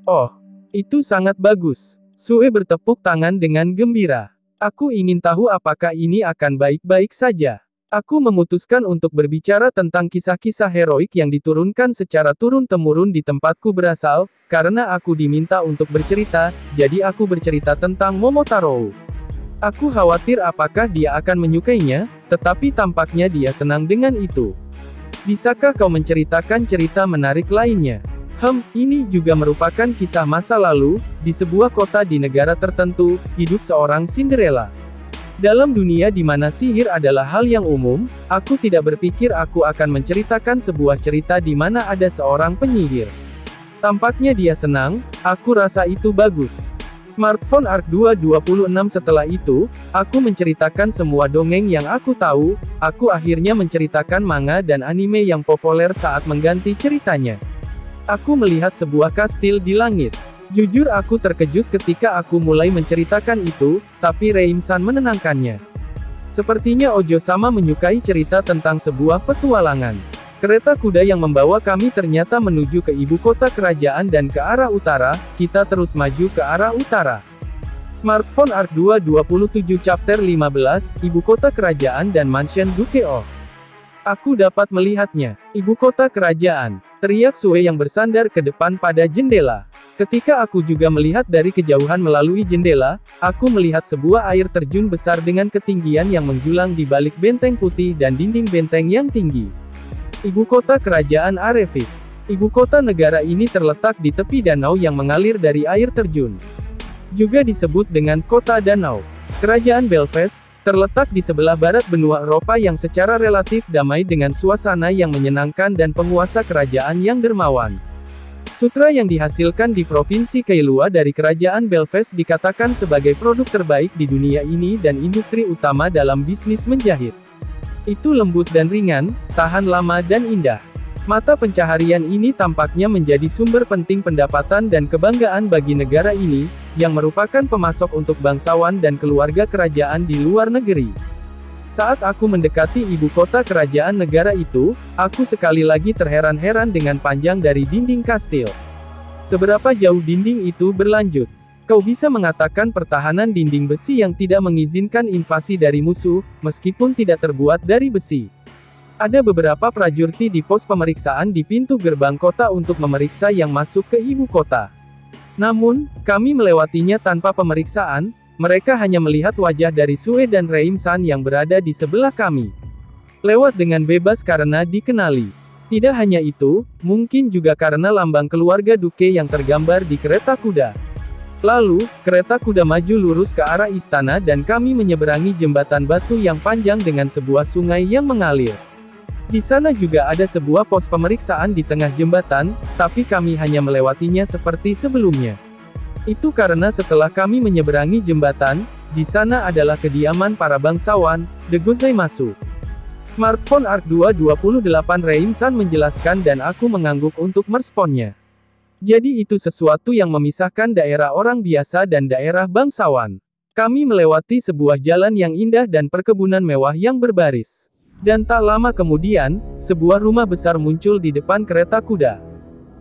Oh, itu sangat bagus. Sue bertepuk tangan dengan gembira. Aku ingin tahu apakah ini akan baik-baik saja. Aku memutuskan untuk berbicara tentang kisah-kisah heroik yang diturunkan secara turun-temurun di tempatku berasal, karena aku diminta untuk bercerita, jadi aku bercerita tentang Momotaro. Aku khawatir apakah dia akan menyukainya, tetapi tampaknya dia senang dengan itu. Bisakah kau menceritakan cerita menarik lainnya? Ini juga merupakan kisah masa lalu, di sebuah kota di negara tertentu, hidup seorang Cinderella. Dalam dunia di mana sihir adalah hal yang umum, aku tidak berpikir aku akan menceritakan sebuah cerita di mana ada seorang penyihir. Tampaknya dia senang, aku rasa itu bagus. Smartphone Arc 226. Setelah itu, aku menceritakan semua dongeng yang aku tahu, aku akhirnya menceritakan manga dan anime yang populer saat mengganti ceritanya. Aku melihat sebuah kastil di langit. Jujur aku terkejut ketika aku mulai menceritakan itu, tapi Reim-san menenangkannya. Sepertinya Ojo-sama menyukai cerita tentang sebuah petualangan. Kereta kuda yang membawa kami ternyata menuju ke ibu kota kerajaan dan ke arah utara, kita terus maju ke arah utara. Smartphone Arc 227 Chapter 15, Ibu Kota Kerajaan dan Mansion Dukeo. Aku dapat melihatnya. Ibu kota kerajaan, teriak Sue yang bersandar ke depan pada jendela. Ketika aku juga melihat dari kejauhan melalui jendela, aku melihat sebuah air terjun besar dengan ketinggian yang menjulang di balik benteng putih dan dinding benteng yang tinggi. Ibu kota kerajaan Arevis. Ibu kota negara ini terletak di tepi danau yang mengalir dari air terjun. Juga disebut dengan kota danau. Kerajaan Belfast, terletak di sebelah barat benua Eropa yang secara relatif damai dengan suasana yang menyenangkan dan penguasa kerajaan yang dermawan. Sutra yang dihasilkan di Provinsi Kailua dari Kerajaan Belfast dikatakan sebagai produk terbaik di dunia ini dan industri utama dalam bisnis menjahit. Itu lembut dan ringan, tahan lama dan indah. Mata pencaharian ini tampaknya menjadi sumber penting pendapatan dan kebanggaan bagi negara ini, yang merupakan pemasok untuk bangsawan dan keluarga kerajaan di luar negeri. Saat aku mendekati ibu kota kerajaan negara itu, aku sekali lagi terheran-heran dengan panjang dari dinding kastil. Seberapa jauh dinding itu berlanjut? Kau bisa mengatakan pertahanan dinding besi yang tidak mengizinkan invasi dari musuh, meskipun tidak terbuat dari besi. Ada beberapa prajurit di pos pemeriksaan di pintu gerbang kota untuk memeriksa yang masuk ke ibu kota. Namun, kami melewatinya tanpa pemeriksaan, mereka hanya melihat wajah dari Sue dan Reim-san yang berada di sebelah kami. Lewat dengan bebas karena dikenali. Tidak hanya itu, mungkin juga karena lambang keluarga Duke yang tergambar di kereta kuda. Lalu, kereta kuda maju lurus ke arah istana dan kami menyeberangi jembatan batu yang panjang dengan sebuah sungai yang mengalir. Di sana juga ada sebuah pos pemeriksaan di tengah jembatan, tapi kami hanya melewatinya seperti sebelumnya. Itu karena setelah kami menyeberangi jembatan, di sana adalah kediaman para bangsawan, The Gozaimasu. Smartphone Arc 228 Reim-san menjelaskan dan aku mengangguk untuk meresponnya. Jadi itu sesuatu yang memisahkan daerah orang biasa dan daerah bangsawan. Kami melewati sebuah jalan yang indah dan perkebunan mewah yang berbaris. Dan tak lama kemudian, sebuah rumah besar muncul di depan kereta kuda.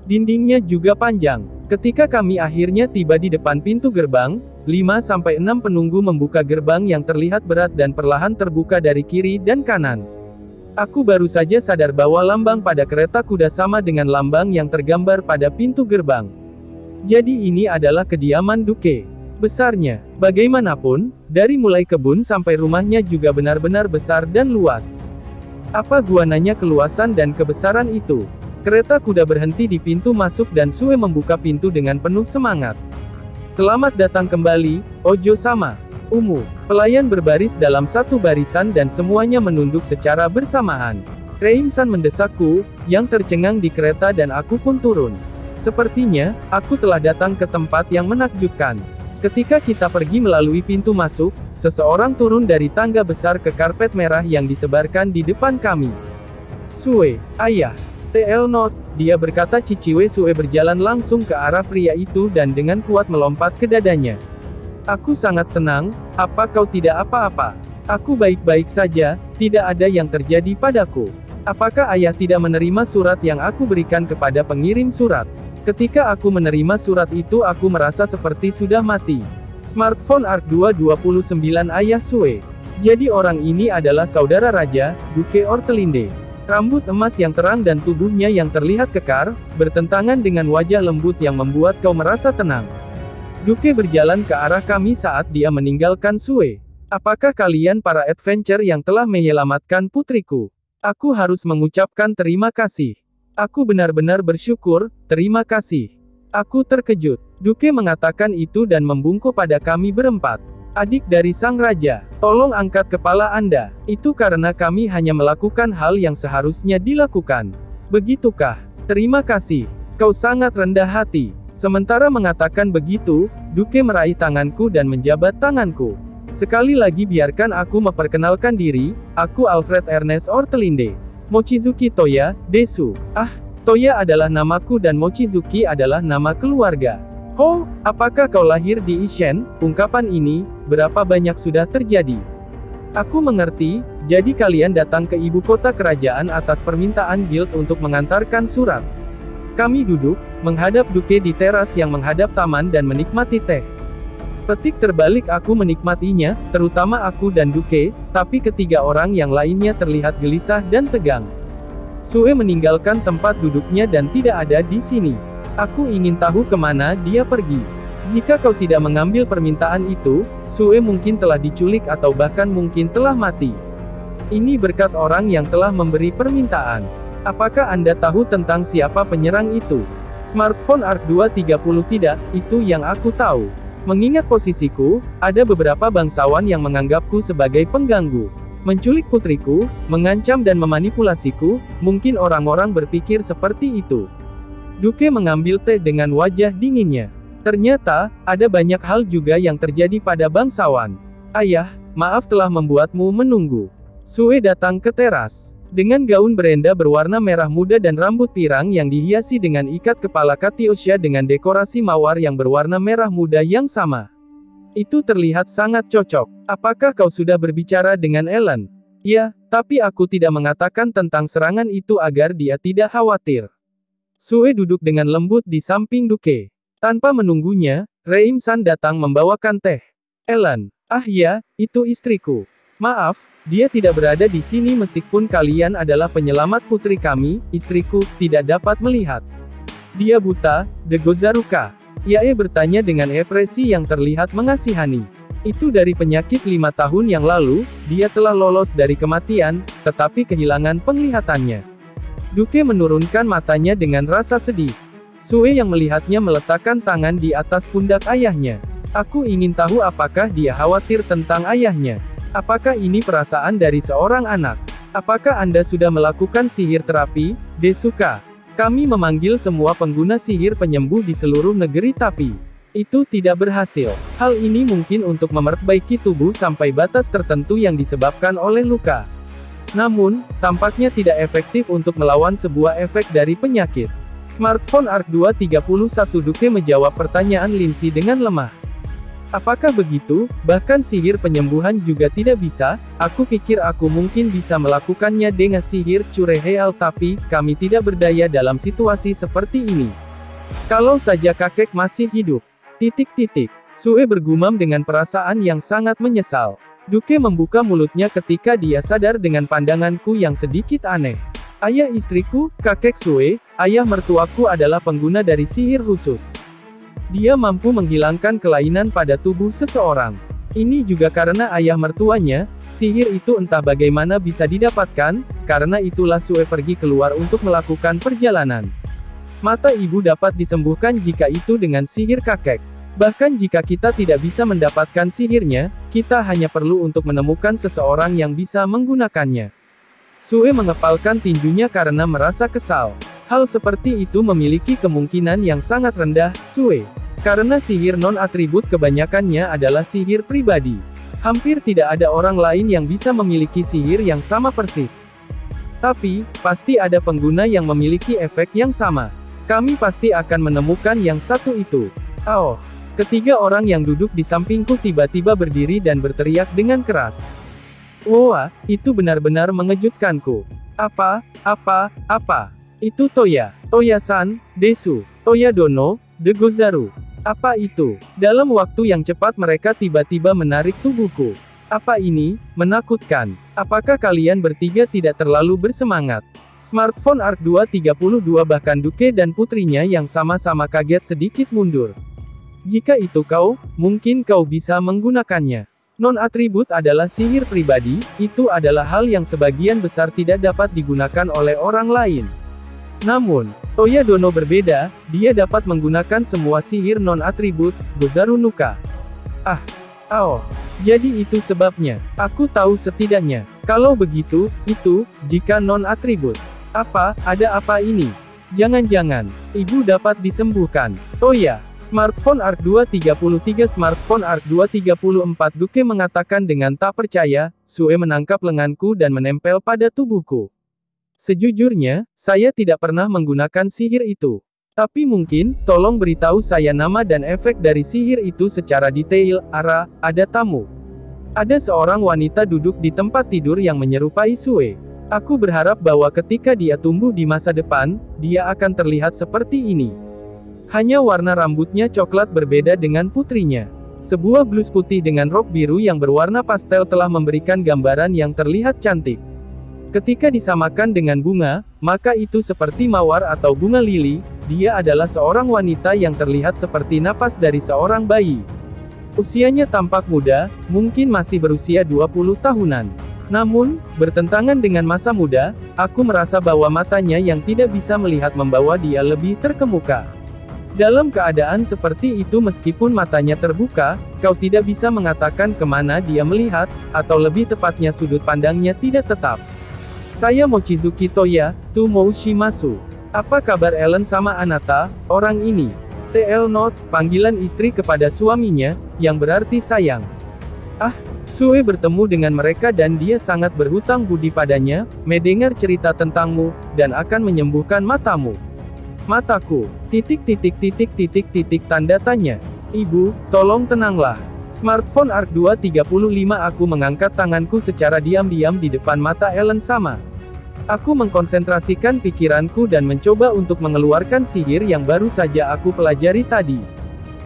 Dindingnya juga panjang. Ketika kami akhirnya tiba di depan pintu gerbang, 5-6 penunggu membuka gerbang yang terlihat berat dan perlahan terbuka dari kiri dan kanan. Aku baru saja sadar bahwa lambang pada kereta kuda sama dengan lambang yang tergambar pada pintu gerbang. Jadi ini adalah kediaman Duke. Besarnya, bagaimanapun, dari mulai kebun sampai rumahnya juga benar-benar besar dan luas. Apa guananya keluasan dan kebesaran itu? Kereta kuda berhenti di pintu masuk dan Sue membuka pintu dengan penuh semangat. Selamat datang kembali, Ojo-sama. Pelayan berbaris dalam satu barisan dan semuanya menunduk secara bersamaan. Reim-san mendesakku, yang tercengang di kereta dan aku pun turun. Sepertinya, aku telah datang ke tempat yang menakjubkan. Ketika kita pergi melalui pintu masuk, seseorang turun dari tangga besar ke karpet merah yang disebarkan di depan kami. Sue, ayah. TL Not, dia berkata. Ciciwe Sue berjalan langsung ke arah pria itu dan dengan kuat melompat ke dadanya. Aku sangat senang, apa kau tidak apa-apa? Aku baik-baik saja, tidak ada yang terjadi padaku. Apakah ayah tidak menerima surat yang aku berikan kepada pengirim surat? Ketika aku menerima surat itu aku merasa seperti sudah mati. Smartphone Arc 229 Ayah Sue. Jadi orang ini adalah saudara raja, Duke Ortelinde. Rambut emas yang terang dan tubuhnya yang terlihat kekar, bertentangan dengan wajah lembut yang membuat kau merasa tenang. Duke berjalan ke arah kami saat dia meninggalkan Sue. Apakah kalian para adventure yang telah menyelamatkan putriku? Aku harus mengucapkan terima kasih. Aku benar-benar bersyukur, terima kasih. Aku terkejut. Duke mengatakan itu dan membungkuk pada kami berempat. Adik dari sang raja, tolong angkat kepala Anda. Itu karena kami hanya melakukan hal yang seharusnya dilakukan. Begitukah? Terima kasih. Kau sangat rendah hati. Sementara mengatakan begitu, Duke meraih tanganku dan menjabat tanganku. Sekali lagi biarkan aku memperkenalkan diri, aku Alfred Ernest Ortelinde. Mochizuki Toya, Desu. Toya adalah namaku dan Mochizuki adalah nama keluarga. Oh, apakah kau lahir di Ishen? Ungkapan ini, berapa banyak sudah terjadi? Aku mengerti, jadi kalian datang ke ibu kota kerajaan atas permintaan guild untuk mengantarkan surat. Kami duduk, menghadap Duke di teras yang menghadap taman dan menikmati teh. Petik terbalik aku menikmatinya, terutama aku dan Duke, tapi ketiga orang yang lainnya terlihat gelisah dan tegang. Sue meninggalkan tempat duduknya dan tidak ada di sini. Aku ingin tahu kemana dia pergi. Jika kau tidak mengambil permintaan itu, Sue mungkin telah diculik atau bahkan mungkin telah mati. Ini berkat orang yang telah memberi permintaan. Apakah Anda tahu tentang siapa penyerang itu? Smartphone Arc 230 tidak, itu yang aku tahu. Mengingat posisiku, ada beberapa bangsawan yang menganggapku sebagai pengganggu. Menculik putriku, mengancam dan memanipulasiku, mungkin orang-orang berpikir seperti itu. Duke mengambil teh dengan wajah dinginnya. Ternyata, ada banyak hal juga yang terjadi pada bangsawan. Ayah, maaf telah membuatmu menunggu. Sue datang ke teras. Dengan gaun berenda berwarna merah muda dan rambut pirang yang dihiasi dengan ikat kepala Katyusha dengan dekorasi mawar yang berwarna merah muda yang sama. Itu terlihat sangat cocok. Apakah kau sudah berbicara dengan Ellen? Ya, tapi aku tidak mengatakan tentang serangan itu agar dia tidak khawatir. Sue duduk dengan lembut di samping Duke. Tanpa menunggunya, Reim-san datang membawakan teh. Ellen, ya, itu istriku. Maaf, dia tidak berada di sini meskipun kalian adalah penyelamat putri kami, istriku, tidak dapat melihat. Dia buta, de Gozaruka. Yae bertanya dengan ekspresi yang terlihat mengasihani. Itu dari penyakit 5 tahun yang lalu, dia telah lolos dari kematian, tetapi kehilangan penglihatannya. Duke menurunkan matanya dengan rasa sedih. Sue yang melihatnya meletakkan tangan di atas pundak ayahnya. Aku ingin tahu apakah dia khawatir tentang ayahnya. Apakah ini perasaan dari seorang anak? Apakah Anda sudah melakukan sihir terapi, Desuka? Kami memanggil semua pengguna sihir penyembuh di seluruh negeri tapi itu tidak berhasil. Hal ini mungkin untuk memperbaiki tubuh sampai batas tertentu yang disebabkan oleh luka. Namun, tampaknya tidak efektif untuk melawan sebuah efek dari penyakit. Smartphone Arc 231 Duke menjawab pertanyaan Lindsay dengan lemah. Apakah begitu? Bahkan sihir penyembuhan juga tidak bisa. Aku pikir aku mungkin bisa melakukannya dengan sihir Cureheal tapi, kami tidak berdaya dalam situasi seperti ini. Kalau saja kakek masih hidup. Sue bergumam dengan perasaan yang sangat menyesal. Duke membuka mulutnya ketika dia sadar dengan pandanganku yang sedikit aneh. Ayah istriku, kakek Sue, ayah mertuaku adalah pengguna dari sihir khusus. Dia mampu menghilangkan kelainan pada tubuh seseorang. Ini juga karena ayah mertuanya, sihir itu entah bagaimana bisa didapatkan, karena itulah Sue pergi keluar untuk melakukan perjalanan. Mata ibu dapat disembuhkan jika itu dengan sihir kakek. Bahkan jika kita tidak bisa mendapatkan sihirnya, kita hanya perlu untuk menemukan seseorang yang bisa menggunakannya. Sue mengepalkan tinjunya karena merasa kesal. Hal seperti itu memiliki kemungkinan yang sangat rendah, Sue. Karena sihir non-atribut kebanyakannya adalah sihir pribadi. Hampir tidak ada orang lain yang bisa memiliki sihir yang sama persis. Tapi, pasti ada pengguna yang memiliki efek yang sama. Kami pasti akan menemukan yang satu itu. Ketiga orang yang duduk di sampingku tiba-tiba berdiri dan berteriak dengan keras. Wah, itu benar-benar mengejutkanku. Apa? Itu Toya. Toya-san, Desu, Toya Dono, de Gozaru. Apa itu? Dalam waktu yang cepat mereka tiba-tiba menarik tubuhku. Apa ini? Menakutkan. Apakah kalian bertiga tidak terlalu bersemangat? Smartphone Arc 232 bahkan Duke dan putrinya yang sama-sama kaget sedikit mundur. Jika itu kau, mungkin kau bisa menggunakannya. Non-atribut adalah sihir pribadi, itu adalah hal yang sebagian besar tidak dapat digunakan oleh orang lain. Namun, Toya Dono berbeda, dia dapat menggunakan semua sihir non-atribut, Gozaru Nuka. Jadi itu sebabnya. Aku tahu setidaknya. Kalau begitu, jika non-atribut. Ada apa ini? Jangan-jangan, ibu dapat disembuhkan. Toya. Smartphone Arc 233 Smartphone Arc 234 Duke mengatakan dengan tak percaya, Sue menangkap lenganku dan menempel pada tubuhku. Sejujurnya, saya tidak pernah menggunakan sihir itu. Tapi mungkin, tolong beritahu saya nama dan efek dari sihir itu secara detail. Ada tamu. Ada seorang wanita duduk di tempat tidur yang menyerupai Sue. Aku berharap bahwa ketika dia tumbuh di masa depan, dia akan terlihat seperti ini. Hanya warna rambutnya coklat berbeda dengan putrinya. Sebuah blus putih dengan rok biru yang berwarna pastel telah memberikan gambaran yang terlihat cantik. Ketika disamakan dengan bunga, maka itu seperti mawar atau bunga lili. Dia adalah seorang wanita yang terlihat seperti napas dari seorang bayi. Usianya tampak muda, mungkin masih berusia 20 tahunan. Namun, bertentangan dengan masa muda, aku merasa bahwa matanya yang tidak bisa melihat membawa dia lebih terkemuka. Dalam keadaan seperti itu meskipun matanya terbuka, kau tidak bisa mengatakan kemana dia melihat, atau lebih tepatnya sudut pandangnya tidak tetap. Saya Mochizuki Toya, Mou Shimasu. Apa kabar Ellen sama Anata, orang ini? TL Note, panggilan istri kepada suaminya, yang berarti sayang. Sue bertemu dengan mereka dan dia sangat berhutang budi padanya, mendengar cerita tentangmu, dan akan menyembuhkan matamu. Mataku. Tanda tanya. Ibu, tolong tenanglah. Smartphone Arc 235 Aku mengangkat tanganku secara diam-diam di depan mata Ellen sama. Aku mengkonsentrasikan pikiranku dan mencoba untuk mengeluarkan sihir yang baru saja aku pelajari tadi.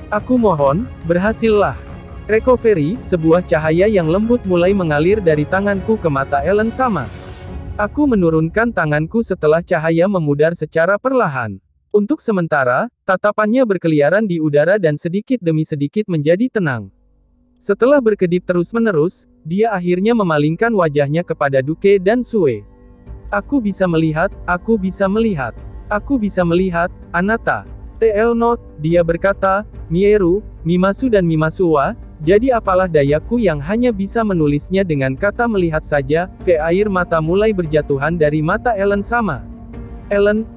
Aku mohon, berhasillah. Recovery, sebuah cahaya yang lembut mulai mengalir dari tanganku ke mata Ellen sama. Aku menurunkan tanganku setelah cahaya memudar secara perlahan. Untuk sementara, tatapannya berkeliaran di udara dan sedikit demi sedikit menjadi tenang. Setelah berkedip terus-menerus, dia akhirnya memalingkan wajahnya kepada Duke dan Sue. Aku bisa melihat, Anata. TL Note, dia berkata, Mieru, Mimasu dan Mimasuwa, jadi apalah dayaku yang hanya bisa menulisnya dengan kata melihat saja. Air mata mulai berjatuhan dari mata Ellen sama. Ellen,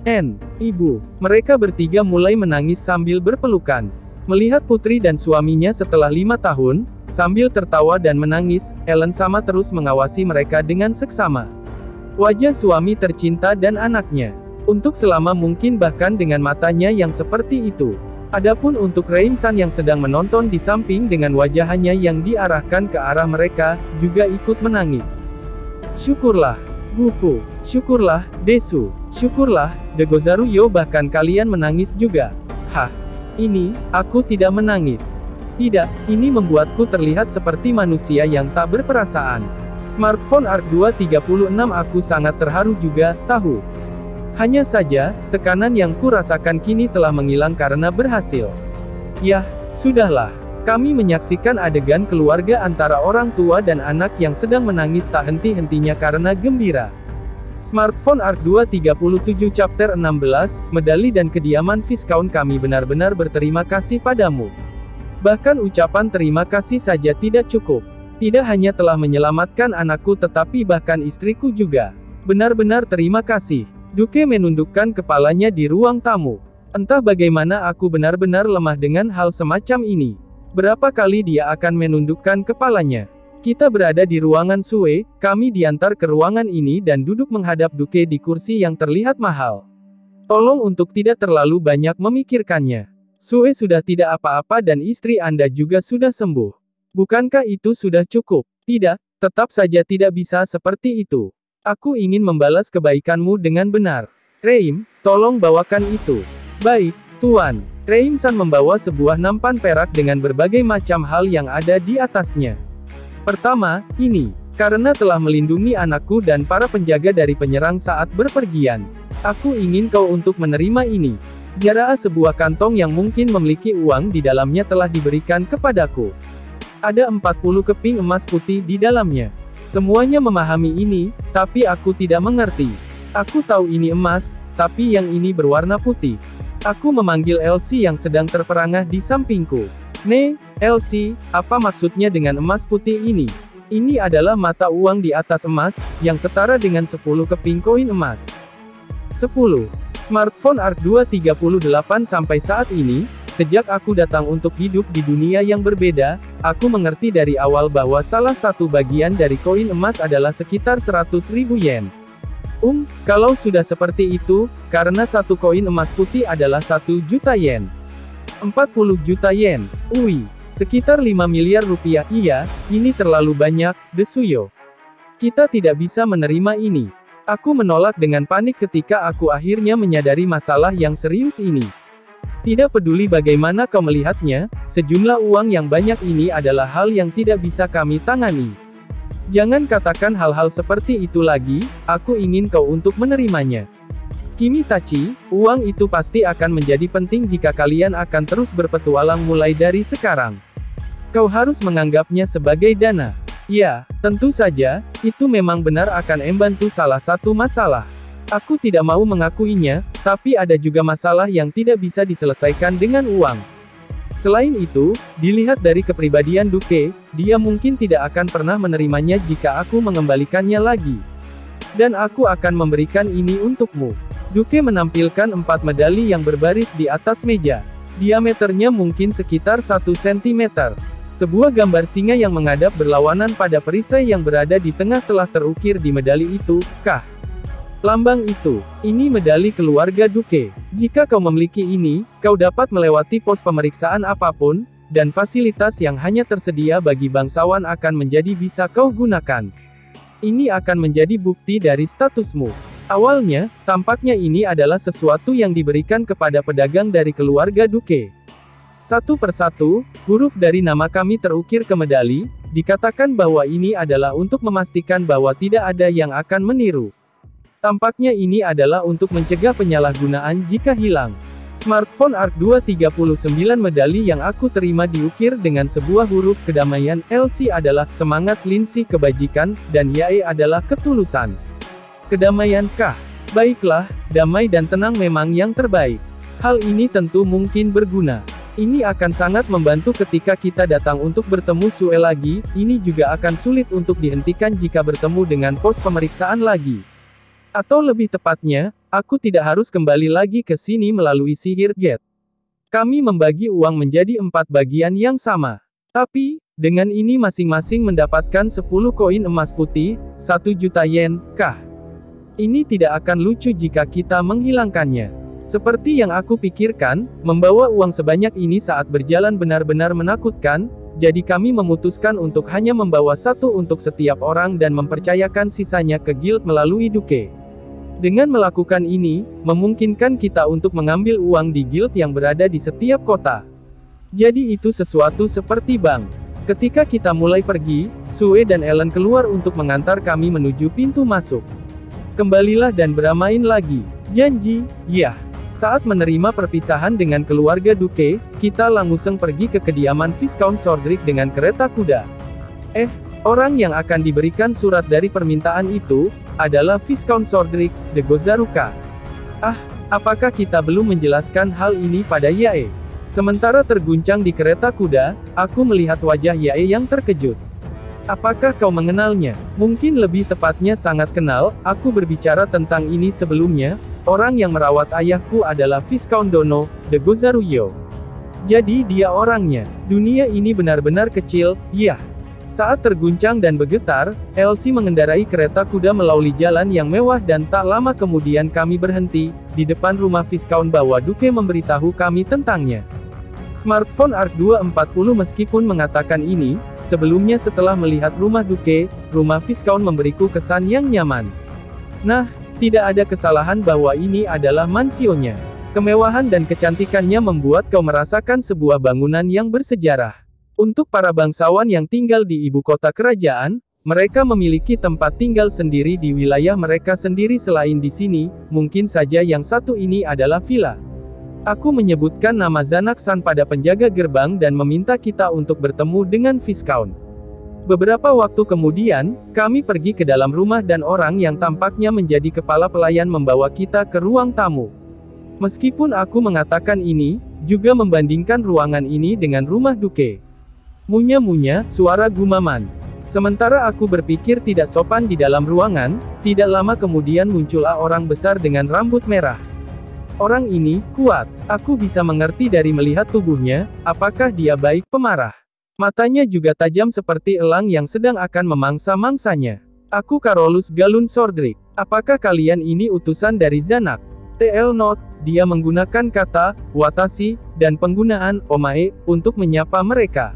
Ibu. Mereka bertiga mulai menangis sambil berpelukan. Melihat putri dan suaminya setelah 5 tahun, sambil tertawa dan menangis, Ellen sama terus mengawasi mereka dengan seksama. Wajah suami tercinta dan anaknya. Untuk selama mungkin bahkan dengan matanya yang seperti itu. Adapun untuk Reim-san yang sedang menonton di samping dengan wajahnya yang diarahkan ke arah mereka, juga ikut menangis. Syukurlah. Gufu. Syukurlah, Desu. Syukurlah, De Gozaru Yo bahkan kalian menangis juga. Ini, aku tidak menangis. Tidak, ini membuatku terlihat seperti manusia yang tak berperasaan. Smartphone Arc 236 Aku sangat terharu juga, tahu. Hanya saja, tekanan yang ku rasakan kini telah menghilang karena berhasil. Yah, sudahlah. Kami menyaksikan adegan keluarga antara orang tua dan anak yang sedang menangis tak henti-hentinya karena gembira. Smartphone Arc 237 Chapter 16, Medali dan Kediaman Viscount Kami benar-benar berterima kasih padamu. Bahkan ucapan terima kasih saja tidak cukup. Tidak hanya telah menyelamatkan anakku tetapi bahkan istriku juga. Benar-benar terima kasih. Duke menundukkan kepalanya di ruang tamu. Entah bagaimana aku benar-benar lemah dengan hal semacam ini. Berapa kali dia akan menundukkan kepalanya? Kita berada di ruangan Sue, kami diantar ke ruangan ini dan duduk menghadap Duke di kursi yang terlihat mahal. Tolong untuk tidak terlalu banyak memikirkannya. Sue sudah tidak apa-apa dan istri Anda juga sudah sembuh. Bukankah itu sudah cukup? Tidak, tetap saja tidak bisa seperti itu. Aku ingin membalas kebaikanmu dengan benar. Reim, tolong bawakan itu. Baik, Tuan. Reim-san membawa sebuah nampan perak dengan berbagai macam hal yang ada di atasnya. Pertama, ini. Karena telah melindungi anakku dan para penjaga dari penyerang saat berpergian. Aku ingin kau untuk menerima ini. Jaraa sebuah kantong yang mungkin memiliki uang di dalamnya telah diberikan kepadaku. Ada 40 keping emas putih di dalamnya. Semuanya memahami ini, tapi aku tidak mengerti. Aku tahu ini emas, tapi yang ini berwarna putih. Aku memanggil Elsie yang sedang terperangah di sampingku. Elsie, apa maksudnya dengan emas putih ini? Ini adalah mata uang di atas emas, yang setara dengan 10 keping koin emas. 10. Smartphone Arc 238 sampai saat ini, sejak aku datang untuk hidup di dunia yang berbeda, aku mengerti dari awal bahwa salah satu bagian dari koin emas adalah sekitar 100.000 yen. Kalau sudah seperti itu, karena satu koin emas putih adalah 1 juta yen. 40 juta yen, sekitar 5 miliar rupiah. Iya, ini terlalu banyak, Desuyo. Kita tidak bisa menerima ini. Aku menolak dengan panik ketika aku akhirnya menyadari masalah yang serius ini. Tidak peduli bagaimana kau melihatnya, sejumlah uang yang banyak ini adalah hal yang tidak bisa kami tangani. Jangan katakan hal-hal seperti itu lagi, aku ingin kau untuk menerimanya. Kimitachi, uang itu pasti akan menjadi penting jika kalian akan terus berpetualang mulai dari sekarang. Kau harus menganggapnya sebagai dana. Ya, tentu saja, itu memang benar akan membantu salah satu masalah. Aku tidak mau mengakuinya, tapi ada juga masalah yang tidak bisa diselesaikan dengan uang. Selain itu, dilihat dari kepribadian Duke, dia mungkin tidak akan pernah menerimanya jika aku mengembalikannya lagi. Dan aku akan memberikan ini untukmu. Duke menampilkan 4 medali yang berbaris di atas meja. Diameternya mungkin sekitar 1 cm. Sebuah gambar singa yang menghadap berlawanan pada perisai yang berada di tengah telah terukir di medali itu. Lambang itu. Ini medali keluarga Duke. Jika kau memiliki ini, kau dapat melewati pos pemeriksaan apapun, dan fasilitas yang hanya tersedia bagi bangsawan akan menjadi bisa kau gunakan. Ini akan menjadi bukti dari statusmu. Awalnya, tampaknya ini adalah sesuatu yang diberikan kepada pedagang dari keluarga Duke. Satu persatu, huruf dari nama kami terukir ke medali, dikatakan bahwa ini adalah untuk memastikan bahwa tidak ada yang akan meniru. Tampaknya ini adalah untuk mencegah penyalahgunaan jika hilang. Smartphone Arc 239 medali yang aku terima diukir dengan sebuah huruf kedamaian. Elsie adalah semangat, Lindsay kebajikan, dan Yae adalah ketulusan. Kedamaian kah? Baiklah, damai dan tenang memang yang terbaik. Hal ini tentu mungkin berguna. Ini akan sangat membantu ketika kita datang untuk bertemu Sue lagi. Ini juga akan sulit untuk dihentikan jika bertemu dengan pos pemeriksaan lagi. Atau lebih tepatnya, aku tidak harus kembali lagi ke sini melalui sihir gate. Kami membagi uang menjadi 4 bagian yang sama. Tapi, dengan ini masing-masing mendapatkan 10 koin emas putih, 1 juta yen, kah? Ini tidak akan lucu jika kita menghilangkannya. Seperti yang aku pikirkan, membawa uang sebanyak ini saat berjalan benar-benar menakutkan, jadi kami memutuskan untuk hanya membawa 1 untuk setiap orang dan mempercayakan sisanya ke guild melalui Duke. Dengan melakukan ini, memungkinkan kita untuk mengambil uang di guild yang berada di setiap kota. Jadi itu sesuatu seperti bank. Ketika kita mulai pergi, Sue dan Ellen keluar untuk mengantar kami menuju pintu masuk. Kembalilah dan bermain lagi. Janji, ya. Saat menerima perpisahan dengan keluarga Duke, kita langsung pergi ke kediaman Viscount Sordric dengan kereta kuda. Orang yang akan diberikan surat dari permintaan itu, adalah Viscount Sordric, de Gozaruka. Apakah kita belum menjelaskan hal ini pada Yae? Sementara terguncang di kereta kuda, aku melihat wajah Yae yang terkejut. Apakah kau mengenalnya? Mungkin lebih tepatnya sangat kenal, aku berbicara tentang ini sebelumnya, orang yang merawat ayahku adalah Viscount Dono, de Gozaruyo. Jadi dia orangnya. Dunia ini benar-benar kecil, ya. Saat terguncang dan bergetar, Elsie mengendarai kereta kuda melalui jalan yang mewah dan tak lama kemudian kami berhenti, di depan rumah Viscount bahwa Duke memberitahu kami tentangnya. Smartphone Arc 240 meskipun mengatakan ini, sebelumnya setelah melihat rumah Duke, rumah Viscount memberiku kesan yang nyaman. Nah, tidak ada kesalahan bahwa ini adalah mansionya. Kemewahan dan kecantikannya membuat kau merasakan sebuah bangunan yang bersejarah. Untuk para bangsawan yang tinggal di ibu kota kerajaan, mereka memiliki tempat tinggal sendiri di wilayah mereka sendiri selain di sini, mungkin saja yang satu ini adalah villa. Aku menyebutkan nama Zanak-san pada penjaga gerbang dan meminta kita untuk bertemu dengan Viscount. Beberapa waktu kemudian, kami pergi ke dalam rumah dan orang yang tampaknya menjadi kepala pelayan membawa kita ke ruang tamu. Meskipun aku mengatakan ini, juga membandingkan ruangan ini dengan rumah Duke. Munya-munya, suara gumaman. Sementara aku berpikir tidak sopan di dalam ruangan, tidak lama kemudian muncullah orang besar dengan rambut merah. Orang ini kuat. Aku bisa mengerti dari melihat tubuhnya, apakah dia baik pemarah. Matanya juga tajam seperti elang yang sedang akan memangsa-mangsanya. Aku Carolus Galun Sordric. Apakah kalian ini utusan dari Zanak? TL Note, dia menggunakan kata, watashi, dan penggunaan, omae, untuk menyapa mereka.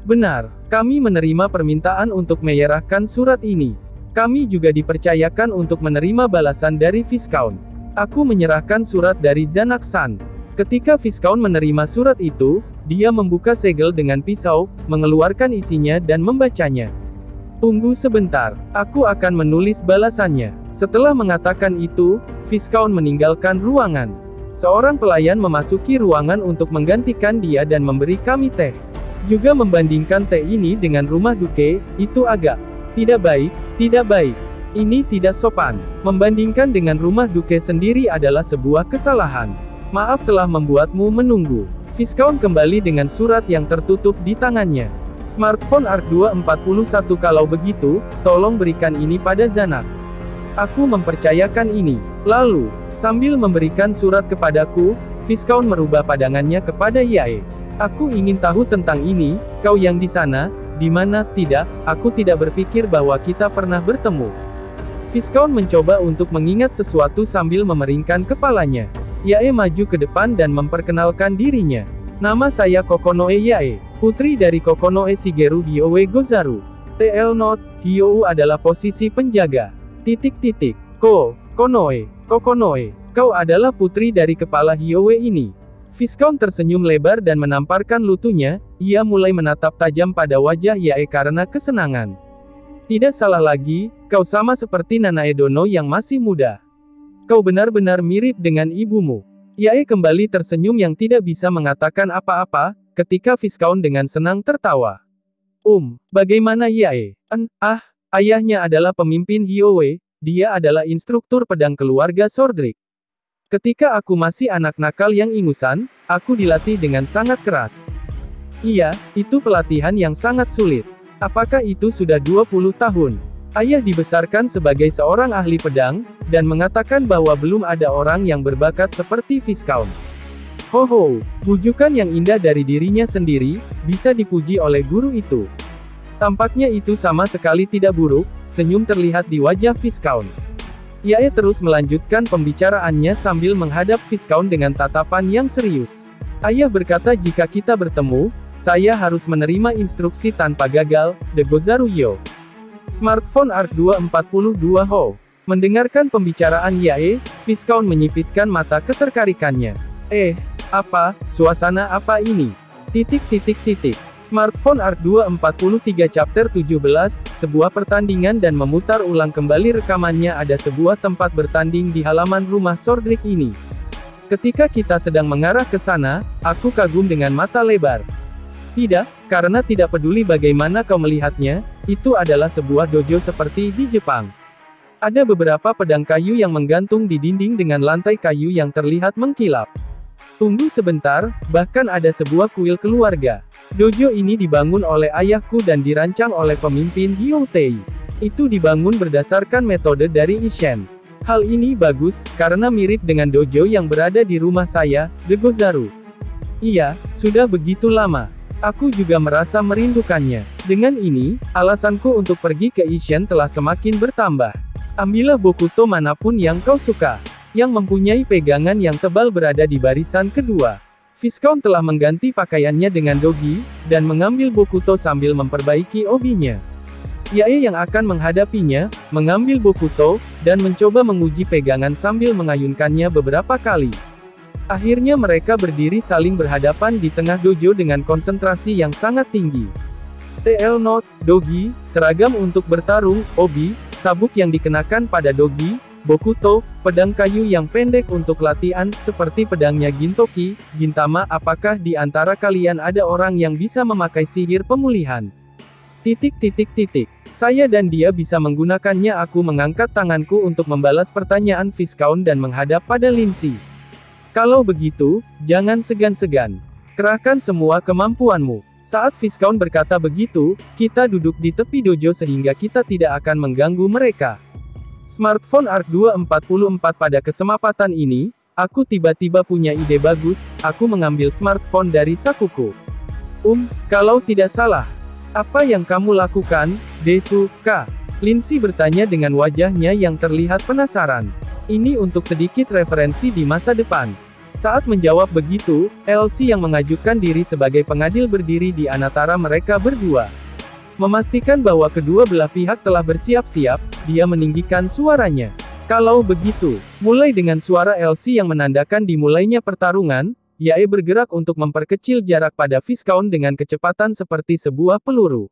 Benar, kami menerima permintaan untuk menyerahkan surat ini. Kami juga dipercayakan untuk menerima balasan dari Viscount. Aku menyerahkan surat dari Zanak-san. Ketika Viscount menerima surat itu, dia membuka segel dengan pisau, mengeluarkan isinya dan membacanya. Tunggu sebentar, aku akan menulis balasannya. Setelah mengatakan itu, Viscount meninggalkan ruangan. Seorang pelayan memasuki ruangan untuk menggantikan dia dan memberi kami teh. Juga membandingkan teh ini dengan rumah Duke, itu agak tidak baik, tidak baik. Ini tidak sopan. Membandingkan dengan rumah Duke sendiri adalah sebuah kesalahan. Maaf telah membuatmu menunggu. Viscount kembali dengan surat yang tertutup di tangannya. Smartphone Arc 241 kalau begitu, tolong berikan ini pada Zanak. Aku mempercayakan ini. Lalu, sambil memberikan surat kepadaku, Viscount merubah pandangannya kepada Yae. Aku ingin tahu tentang ini, kau yang di sana, di mana? Tidak, aku tidak berpikir bahwa kita pernah bertemu. Viscount mencoba untuk mengingat sesuatu sambil memeringkan kepalanya. Yae maju ke depan dan memperkenalkan dirinya. Nama saya Kokonoe Yae, putri dari Kokonoe Shigeru Hyoue Gozaru. TL Note, Hyou adalah posisi penjaga. Kokonoe, kau adalah putri dari kepala Hyoue ini. Viscount tersenyum lebar dan menamparkan lutunya, ia mulai menatap tajam pada wajah Yae karena kesenangan. Tidak salah lagi, kau sama seperti Nanae Dono yang masih muda. Kau benar-benar mirip dengan ibumu. Yae kembali tersenyum yang tidak bisa mengatakan apa-apa, ketika Viscount dengan senang tertawa. Bagaimana Yae? Ayahnya adalah pemimpin Hyoue, dia adalah instruktur pedang keluarga Sordric. Ketika aku masih anak nakal yang ingusan, aku dilatih dengan sangat keras. Iya, itu pelatihan yang sangat sulit. Apakah itu sudah 20 tahun? Ayah dibesarkan sebagai seorang ahli pedang, dan mengatakan bahwa belum ada orang yang berbakat seperti Viscount. Bujukan yang indah dari dirinya sendiri, bisa dipuji oleh guru itu. Tampaknya itu sama sekali tidak buruk, senyum terlihat di wajah Viscount. Yae terus melanjutkan pembicaraannya sambil menghadap Viscount dengan tatapan yang serius. Ayah berkata jika kita bertemu, saya harus menerima instruksi tanpa gagal, The Gozaru Yo. Smartphone Arc 242 Ho. Mendengarkan pembicaraan Yae, Viscount menyipitkan mata ketertarikannya. Suasana apa ini? Smartphone Arc 243 Chapter 17, sebuah pertandingan dan memutar ulang kembali rekamannya. Ada sebuah tempat bertanding di halaman rumah Sordric ini. Ketika kita sedang mengarah ke sana, aku kagum dengan mata lebar. Tidak, karena tidak peduli bagaimana kau melihatnya, itu adalah sebuah dojo seperti di Jepang. Ada beberapa pedang kayu yang menggantung di dinding dengan lantai kayu yang terlihat mengkilap. Tunggu sebentar, bahkan ada sebuah kuil keluarga. Dojo ini dibangun oleh ayahku dan dirancang oleh pemimpin Hyoutei. Itu dibangun berdasarkan metode dari Ishen. Hal ini bagus, karena mirip dengan dojo yang berada di rumah saya, The Gozaru. Iya, sudah begitu lama. Aku juga merasa merindukannya. Dengan ini, alasanku untuk pergi ke Ishen telah semakin bertambah. Ambillah Bokuto manapun yang kau suka. Yang mempunyai pegangan yang tebal berada di barisan kedua. Viscount telah mengganti pakaiannya dengan dogi, dan mengambil Bokuto sambil memperbaiki obinya. Yae yang akan menghadapinya, mengambil Bokuto, dan mencoba menguji pegangan sambil mengayunkannya beberapa kali. Akhirnya mereka berdiri saling berhadapan di tengah dojo dengan konsentrasi yang sangat tinggi. TL Note, dogi, seragam untuk bertarung, obi, sabuk yang dikenakan pada dogi, Bokuto, pedang kayu yang pendek untuk latihan, seperti pedangnya Gintoki, Gintama. Apakah di antara kalian ada orang yang bisa memakai sihir pemulihan? Saya dan dia bisa menggunakannya. Aku mengangkat tanganku untuk membalas pertanyaan Viscount dan menghadap pada Lindsay. Kalau begitu, jangan segan-segan. Kerahkan semua kemampuanmu. Saat Viscount berkata begitu, kita duduk di tepi dojo sehingga kita tidak akan mengganggu mereka. Smartphone Arc 244. Pada kesempatan ini, aku tiba-tiba punya ide bagus. Aku mengambil smartphone dari sakuku. Kalau tidak salah, apa yang kamu lakukan, Desu, Kak? Lindsay bertanya dengan wajahnya yang terlihat penasaran. Ini untuk sedikit referensi di masa depan. Saat menjawab begitu, Elsie yang mengajukan diri sebagai pengadil berdiri di antara mereka berdua. Memastikan bahwa kedua belah pihak telah bersiap-siap, dia meninggikan suaranya. Kalau begitu, mulai dengan suara Elsie yang menandakan dimulainya pertarungan, Yae bergerak untuk memperkecil jarak pada Viscount dengan kecepatan seperti sebuah peluru.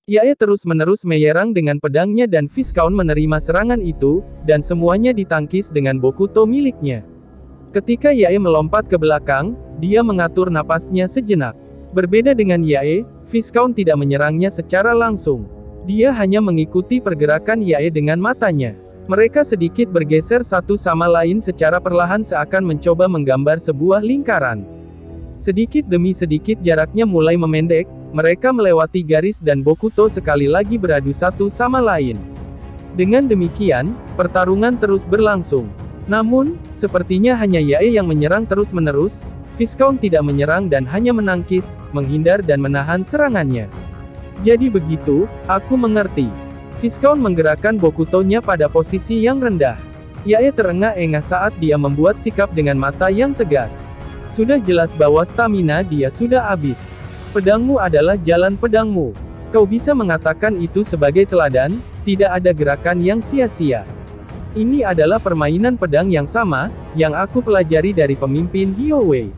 Yae terus-menerus menyerang dengan pedangnya dan Viscount menerima serangan itu, dan semuanya ditangkis dengan Bokuto miliknya. Ketika Yae melompat ke belakang, dia mengatur napasnya sejenak. Berbeda dengan Yae, Viscount tidak menyerangnya secara langsung. Dia hanya mengikuti pergerakan Yae dengan matanya. Mereka sedikit bergeser satu sama lain secara perlahan seakan mencoba menggambar sebuah lingkaran. Sedikit demi sedikit jaraknya mulai memendek, mereka melewati garis dan Bokuto sekali lagi beradu satu sama lain. Dengan demikian, pertarungan terus berlangsung. Namun, sepertinya hanya Yae yang menyerang terus-menerus. Viscount tidak menyerang dan hanya menangkis, menghindar dan menahan serangannya. Jadi begitu, aku mengerti. Viscount menggerakkan Bokutonya pada posisi yang rendah. Yae terengah-engah saat dia membuat sikap dengan mata yang tegas. Sudah jelas bahwa stamina dia sudah habis. Pedangmu adalah jalan pedangmu. Kau bisa mengatakan itu sebagai teladan, tidak ada gerakan yang sia-sia. Ini adalah permainan pedang yang sama, yang aku pelajari dari pemimpin Hiyowei.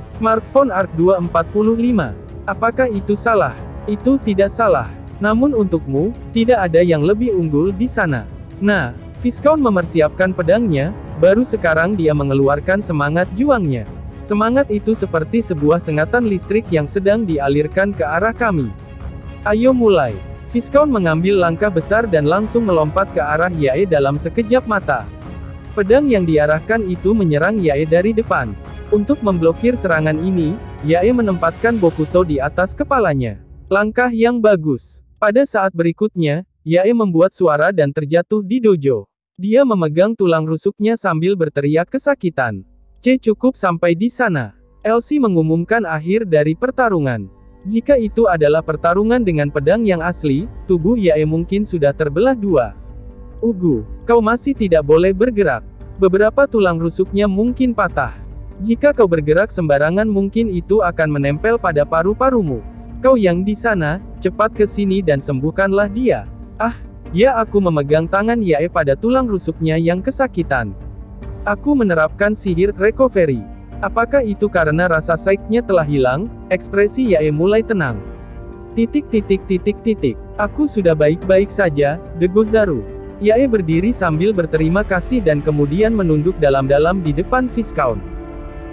Smartphone Arc 245. Apakah itu salah? Itu tidak salah. Namun untukmu, tidak ada yang lebih unggul di sana. Nah, Viscount mempersiapkan pedangnya, baru sekarang dia mengeluarkan semangat juangnya. Semangat itu seperti sebuah sengatan listrik yang sedang dialirkan ke arah kami. Ayo mulai. Viscount mengambil langkah besar dan langsung melompat ke arah Yae dalam sekejap mata. Pedang yang diarahkan itu menyerang Yae dari depan. Untuk memblokir serangan ini, Yae menempatkan Bokuto di atas kepalanya. Langkah yang bagus. Pada saat berikutnya, Yae membuat suara dan terjatuh di dojo. Dia memegang tulang rusuknya sambil berteriak kesakitan. Cukup sampai di sana. Elsie mengumumkan akhir dari pertarungan. Jika itu adalah pertarungan dengan pedang yang asli, tubuh Yae mungkin sudah terbelah dua. Kau masih tidak boleh bergerak. Beberapa tulang rusuknya mungkin patah. Jika kau bergerak sembarangan mungkin itu akan menempel pada paru-parumu. Kau yang di sana, cepat ke sini dan sembuhkanlah dia. Ya, aku memegang tangan Yae pada tulang rusuknya yang kesakitan. Aku menerapkan sihir recovery. Apakah itu karena rasa sakitnya telah hilang? Ekspresi Yae mulai tenang. Aku sudah baik-baik saja, Degozaru. Yae berdiri sambil berterima kasih dan kemudian menunduk dalam-dalam di depan Viscount.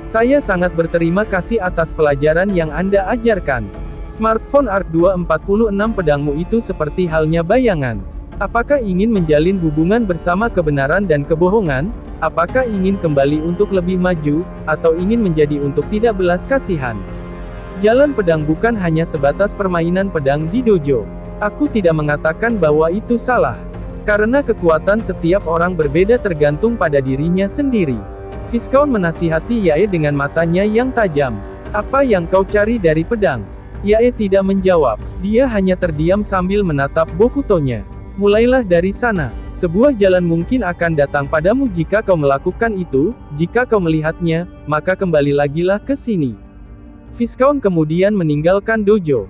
Saya sangat berterima kasih atas pelajaran yang Anda ajarkan. Smartphone Arc 246. Pedangmu itu seperti halnya bayangan. Apakah ingin menjalin hubungan bersama kebenaran dan kebohongan? Apakah ingin kembali untuk lebih maju, atau ingin menjadi untuk tidak belas kasihan? Jalan pedang bukan hanya sebatas permainan pedang di dojo. Aku tidak mengatakan bahwa itu salah. Karena kekuatan setiap orang berbeda tergantung pada dirinya sendiri. Viscount menasihati Yae dengan matanya yang tajam. Apa yang kau cari dari pedang? Yae tidak menjawab. Dia hanya terdiam sambil menatap Bokutonya. Mulailah dari sana. Sebuah jalan mungkin akan datang padamu jika kau melakukan itu. Jika kau melihatnya, maka kembali lagilah ke sini. Viscount kemudian meninggalkan dojo.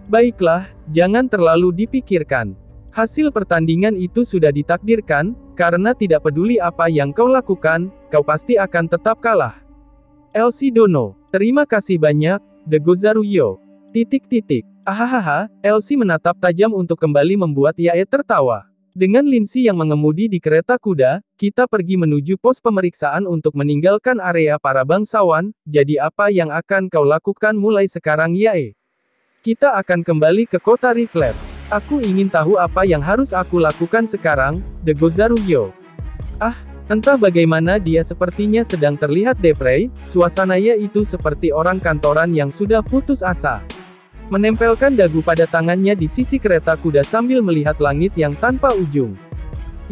Baiklah, jangan terlalu dipikirkan. Hasil pertandingan itu sudah ditakdirkan, karena tidak peduli apa yang kau lakukan, kau pasti akan tetap kalah. Elsie Dono, terima kasih banyak, Degozaru Yo. Elsie menatap tajam untuk kembali membuat Yae tertawa. Dengan Lindsay yang mengemudi di kereta kuda, kita pergi menuju pos pemeriksaan untuk meninggalkan area para bangsawan. Jadi apa yang akan kau lakukan mulai sekarang Yae? Kita akan kembali ke kota Riflet. Aku ingin tahu apa yang harus aku lakukan sekarang, De Gozaruyo. Ah, entah bagaimana dia sepertinya sedang terlihat depre, suasananya itu seperti orang kantoran yang sudah putus asa. Menempelkan dagu pada tangannya di sisi kereta kuda sambil melihat langit yang tanpa ujung.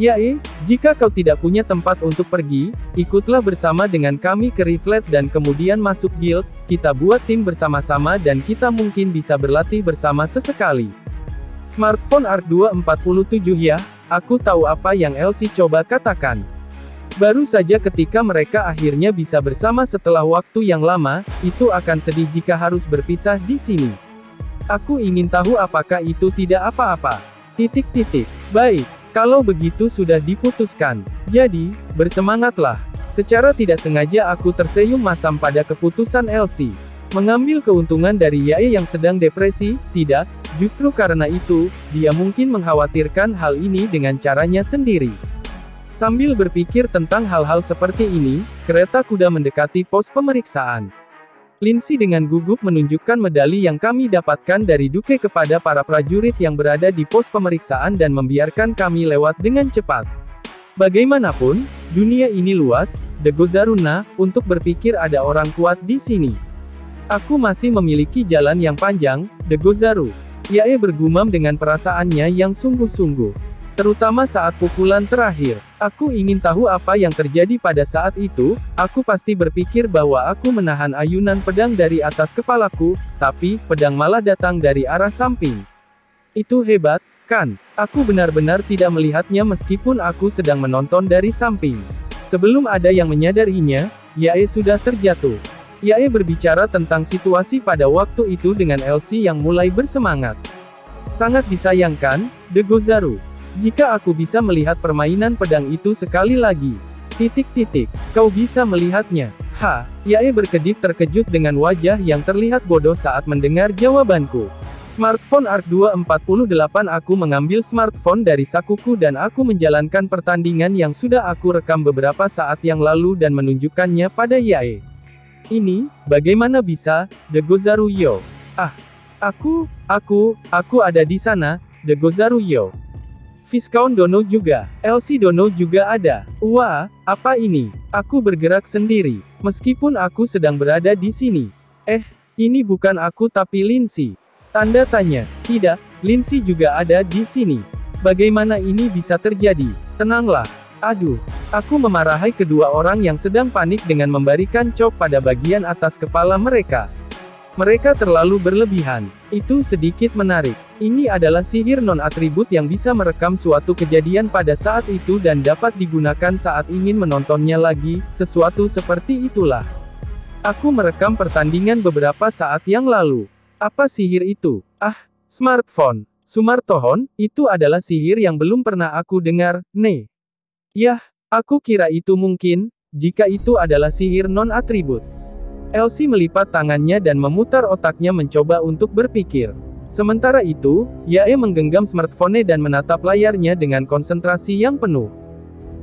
Yae, jika kau tidak punya tempat untuk pergi, ikutlah bersama dengan kami ke Riflet dan kemudian masuk guild, kita buat tim bersama-sama dan kita mungkin bisa berlatih bersama sesekali. Smartphone Arc 247 ya, aku tahu apa yang Elsie coba katakan. Baru saja ketika mereka akhirnya bisa bersama setelah waktu yang lama, itu akan sedih jika harus berpisah di sini. Aku ingin tahu apakah itu tidak apa-apa. Baik, kalau begitu sudah diputuskan. Jadi, bersemangatlah. Secara tidak sengaja aku tersenyum masam pada keputusan Elsie. Mengambil keuntungan dari Yae yang sedang depresi, tidak, justru karena itu, dia mungkin mengkhawatirkan hal ini dengan caranya sendiri. Sambil berpikir tentang hal-hal seperti ini, kereta kuda mendekati pos pemeriksaan. Lindsay dengan gugup menunjukkan medali yang kami dapatkan dari Duke kepada para prajurit yang berada di pos pemeriksaan dan membiarkan kami lewat dengan cepat. Bagaimanapun, dunia ini luas, De Gozaruna, untuk berpikir ada orang kuat di sini. Aku masih memiliki jalan yang panjang, De Gozaru. Yae bergumam dengan perasaannya yang sungguh-sungguh. Terutama saat pukulan terakhir. Aku ingin tahu apa yang terjadi pada saat itu, aku pasti berpikir bahwa aku menahan ayunan pedang dari atas kepalaku, tapi, pedang malah datang dari arah samping. Itu hebat, kan? Aku benar-benar tidak melihatnya meskipun aku sedang menonton dari samping. Sebelum ada yang menyadarinya, Yae sudah terjatuh. Yae berbicara tentang situasi pada waktu itu dengan Elsie yang mulai bersemangat. Sangat disayangkan, De Gozaru. Jika aku bisa melihat permainan pedang itu sekali lagi. Kau bisa melihatnya. Yae berkedip terkejut dengan wajah yang terlihat bodoh saat mendengar jawabanku. Smartphone Arc 248. Aku mengambil smartphone dari sakuku dan aku menjalankan pertandingan yang sudah aku rekam beberapa saat yang lalu dan menunjukkannya pada Yae. Ini, bagaimana bisa, De Gozaruyo? Aku ada di sana, De Gozaruyo. Viscount Dono juga, Elsie Dono juga ada. Wah, apa ini? Aku bergerak sendiri, meskipun aku sedang berada di sini. Ini bukan aku tapi Lindsay. Tanda tanya. Tidak, Lindsay juga ada di sini. Bagaimana ini bisa terjadi? Tenanglah. Aduh, aku memarahi kedua orang yang sedang panik dengan memberikan cop pada bagian atas kepala mereka. Mereka terlalu berlebihan. Itu sedikit menarik. Ini adalah sihir non-atribut yang bisa merekam suatu kejadian pada saat itu dan dapat digunakan saat ingin menontonnya lagi, sesuatu seperti itulah. Aku merekam pertandingan beberapa saat yang lalu. Apa sihir itu? Smartphone. Sumartohon, itu adalah sihir yang belum pernah aku dengar, Yah, aku kira itu mungkin, jika itu adalah sihir non-atribut. Elsie melipat tangannya dan memutar otaknya mencoba untuk berpikir. Sementara itu, Yae menggenggam smartphone dan menatap layarnya dengan konsentrasi yang penuh.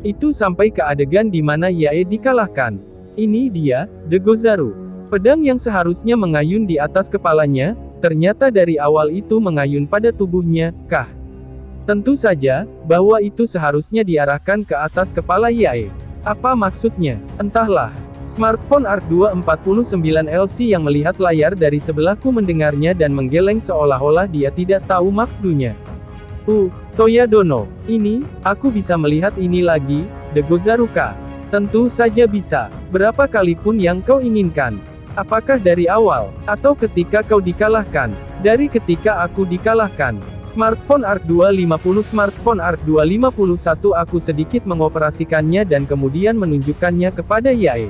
Itu sampai ke adegan di mana Yae dikalahkan. Ini dia, De Gozaru. Pedang yang seharusnya mengayun di atas kepalanya, ternyata dari awal itu mengayun pada tubuhnya, kah? Tentu saja, bahwa itu seharusnya diarahkan ke atas kepala Yae. Apa maksudnya? Entahlah. Smartphone Arc 249 Elsie yang melihat layar dari sebelahku mendengarnya dan menggeleng seolah-olah dia tidak tahu maksudnya. Toya Dono. Ini, aku bisa melihat ini lagi, De Gozaruka. Tentu saja bisa. Berapa kali pun yang kau inginkan. Apakah dari awal, atau ketika kau dikalahkan? Dari ketika aku dikalahkan. Smartphone Arc 250 Smartphone Arc 251 aku sedikit mengoperasikannya dan kemudian menunjukkannya kepada Yae.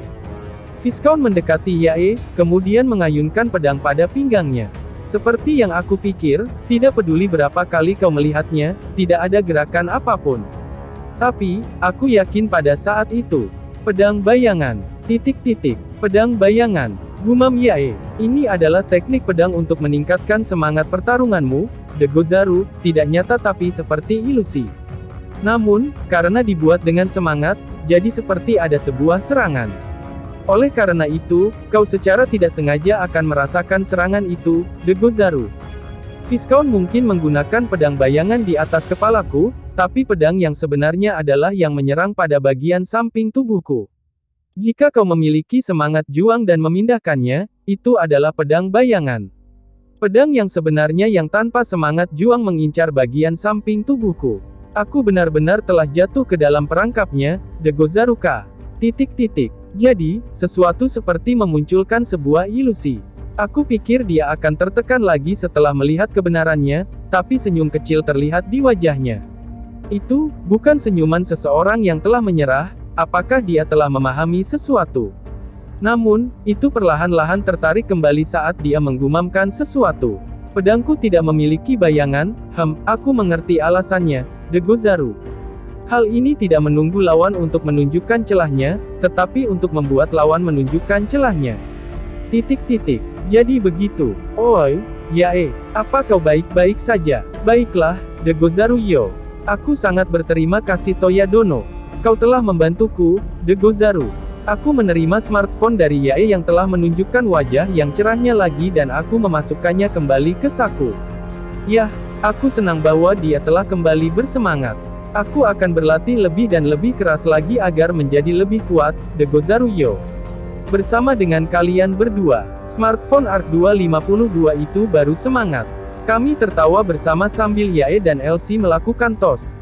Viscount mendekati Yae, kemudian mengayunkan pedang pada pinggangnya. Seperti yang aku pikir, tidak peduli berapa kali kau melihatnya, tidak ada gerakan apapun. Tapi, aku yakin pada saat itu. Pedang bayangan. Pedang bayangan. Gumam Yae. Ini adalah teknik pedang untuk meningkatkan semangat pertarunganmu, De Gozaru, tidak nyata tapi seperti ilusi. Namun, karena dibuat dengan semangat, jadi seperti ada sebuah serangan. Oleh karena itu, kau secara tidak sengaja akan merasakan serangan itu, De Gozaru. Viscount mungkin menggunakan pedang bayangan di atas kepalaku, tapi pedang yang sebenarnya adalah yang menyerang pada bagian samping tubuhku. Jika kau memiliki semangat juang dan memindahkannya, itu adalah pedang bayangan. Pedang yang sebenarnya yang tanpa semangat juang mengincar bagian samping tubuhku. Aku benar-benar telah jatuh ke dalam perangkapnya, De Gozaruka. Jadi, sesuatu seperti memunculkan sebuah ilusi. Aku pikir dia akan tertekan lagi setelah melihat kebenarannya, tapi senyum kecil terlihat di wajahnya. Itu, bukan senyuman seseorang yang telah menyerah, apakah dia telah memahami sesuatu. Namun, itu perlahan-lahan tertarik kembali saat dia menggumamkan sesuatu. Pedangku tidak memiliki bayangan, aku mengerti alasannya, De Gozaru. Hal ini tidak menunggu lawan untuk menunjukkan celahnya, tetapi untuk membuat lawan menunjukkan celahnya. Jadi begitu. Oi, Yae, apa kau baik-baik saja? Baiklah, De Gozaru Yo. Aku sangat berterima kasih Toyadono. Kau telah membantuku, De Gozaru. Aku menerima smartphone dari Yae yang telah menunjukkan wajah yang cerahnya lagi dan aku memasukkannya kembali ke saku. Yah, aku senang bahwa dia telah kembali bersemangat. Aku akan berlatih lebih dan lebih keras lagi agar menjadi lebih kuat, De Gozaru Yo. Bersama dengan kalian berdua, smartphone Arc 252 itu baru semangat. Kami tertawa bersama sambil Yae dan Elsie melakukan tos.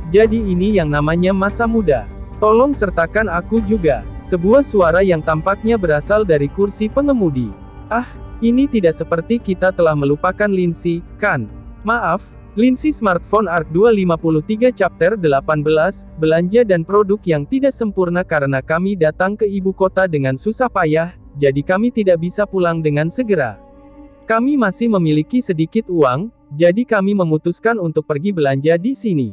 Jadi ini yang namanya masa muda. Tolong sertakan aku juga. Sebuah suara yang tampaknya berasal dari kursi pengemudi. Ini tidak seperti kita telah melupakan Lindsay, kan? Maaf, Lindsay smartphone Arc 253 chapter 18, belanja dan produk yang tidak sempurna karena kami datang ke ibu kota dengan susah payah, jadi kami tidak bisa pulang dengan segera. Kami masih memiliki sedikit uang, jadi kami memutuskan untuk pergi belanja di sini.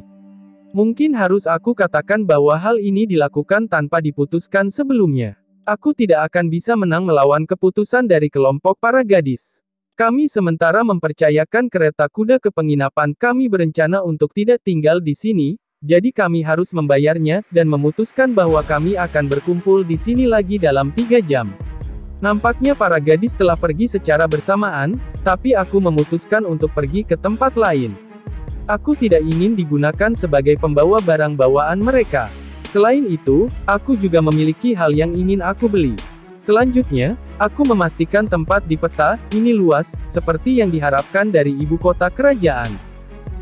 Mungkin harus aku katakan bahwa hal ini dilakukan tanpa diputuskan sebelumnya. Aku tidak akan bisa menang melawan keputusan dari kelompok para gadis. Kami sementara mempercayakan kereta kuda ke penginapan kami berencana untuk tidak tinggal di sini, jadi kami harus membayarnya, dan memutuskan bahwa kami akan berkumpul di sini lagi dalam 3 jam. Nampaknya para gadis telah pergi secara bersamaan, tapi aku memutuskan untuk pergi ke tempat lain. Aku tidak ingin digunakan sebagai pembawa barang bawaan mereka. Selain itu, aku juga memiliki hal yang ingin aku beli. Selanjutnya, aku memastikan tempat di peta ini luas, seperti yang diharapkan dari ibu kota kerajaan.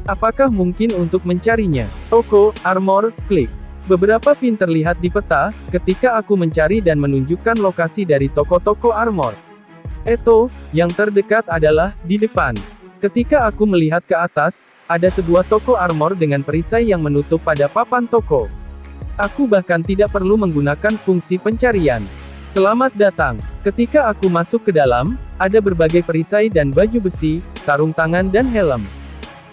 Apakah mungkin untuk mencarinya? Toko, armor, klik. Beberapa pin terlihat di peta, ketika aku mencari dan menunjukkan lokasi dari toko-toko armor. Yang terdekat adalah di depan. Ketika aku melihat ke atas, ada sebuah toko armor dengan perisai yang menutup pada papan toko. Aku bahkan tidak perlu menggunakan fungsi pencarian. Selamat datang. Ketika aku masuk ke dalam, ada berbagai perisai dan baju besi, sarung tangan dan helm.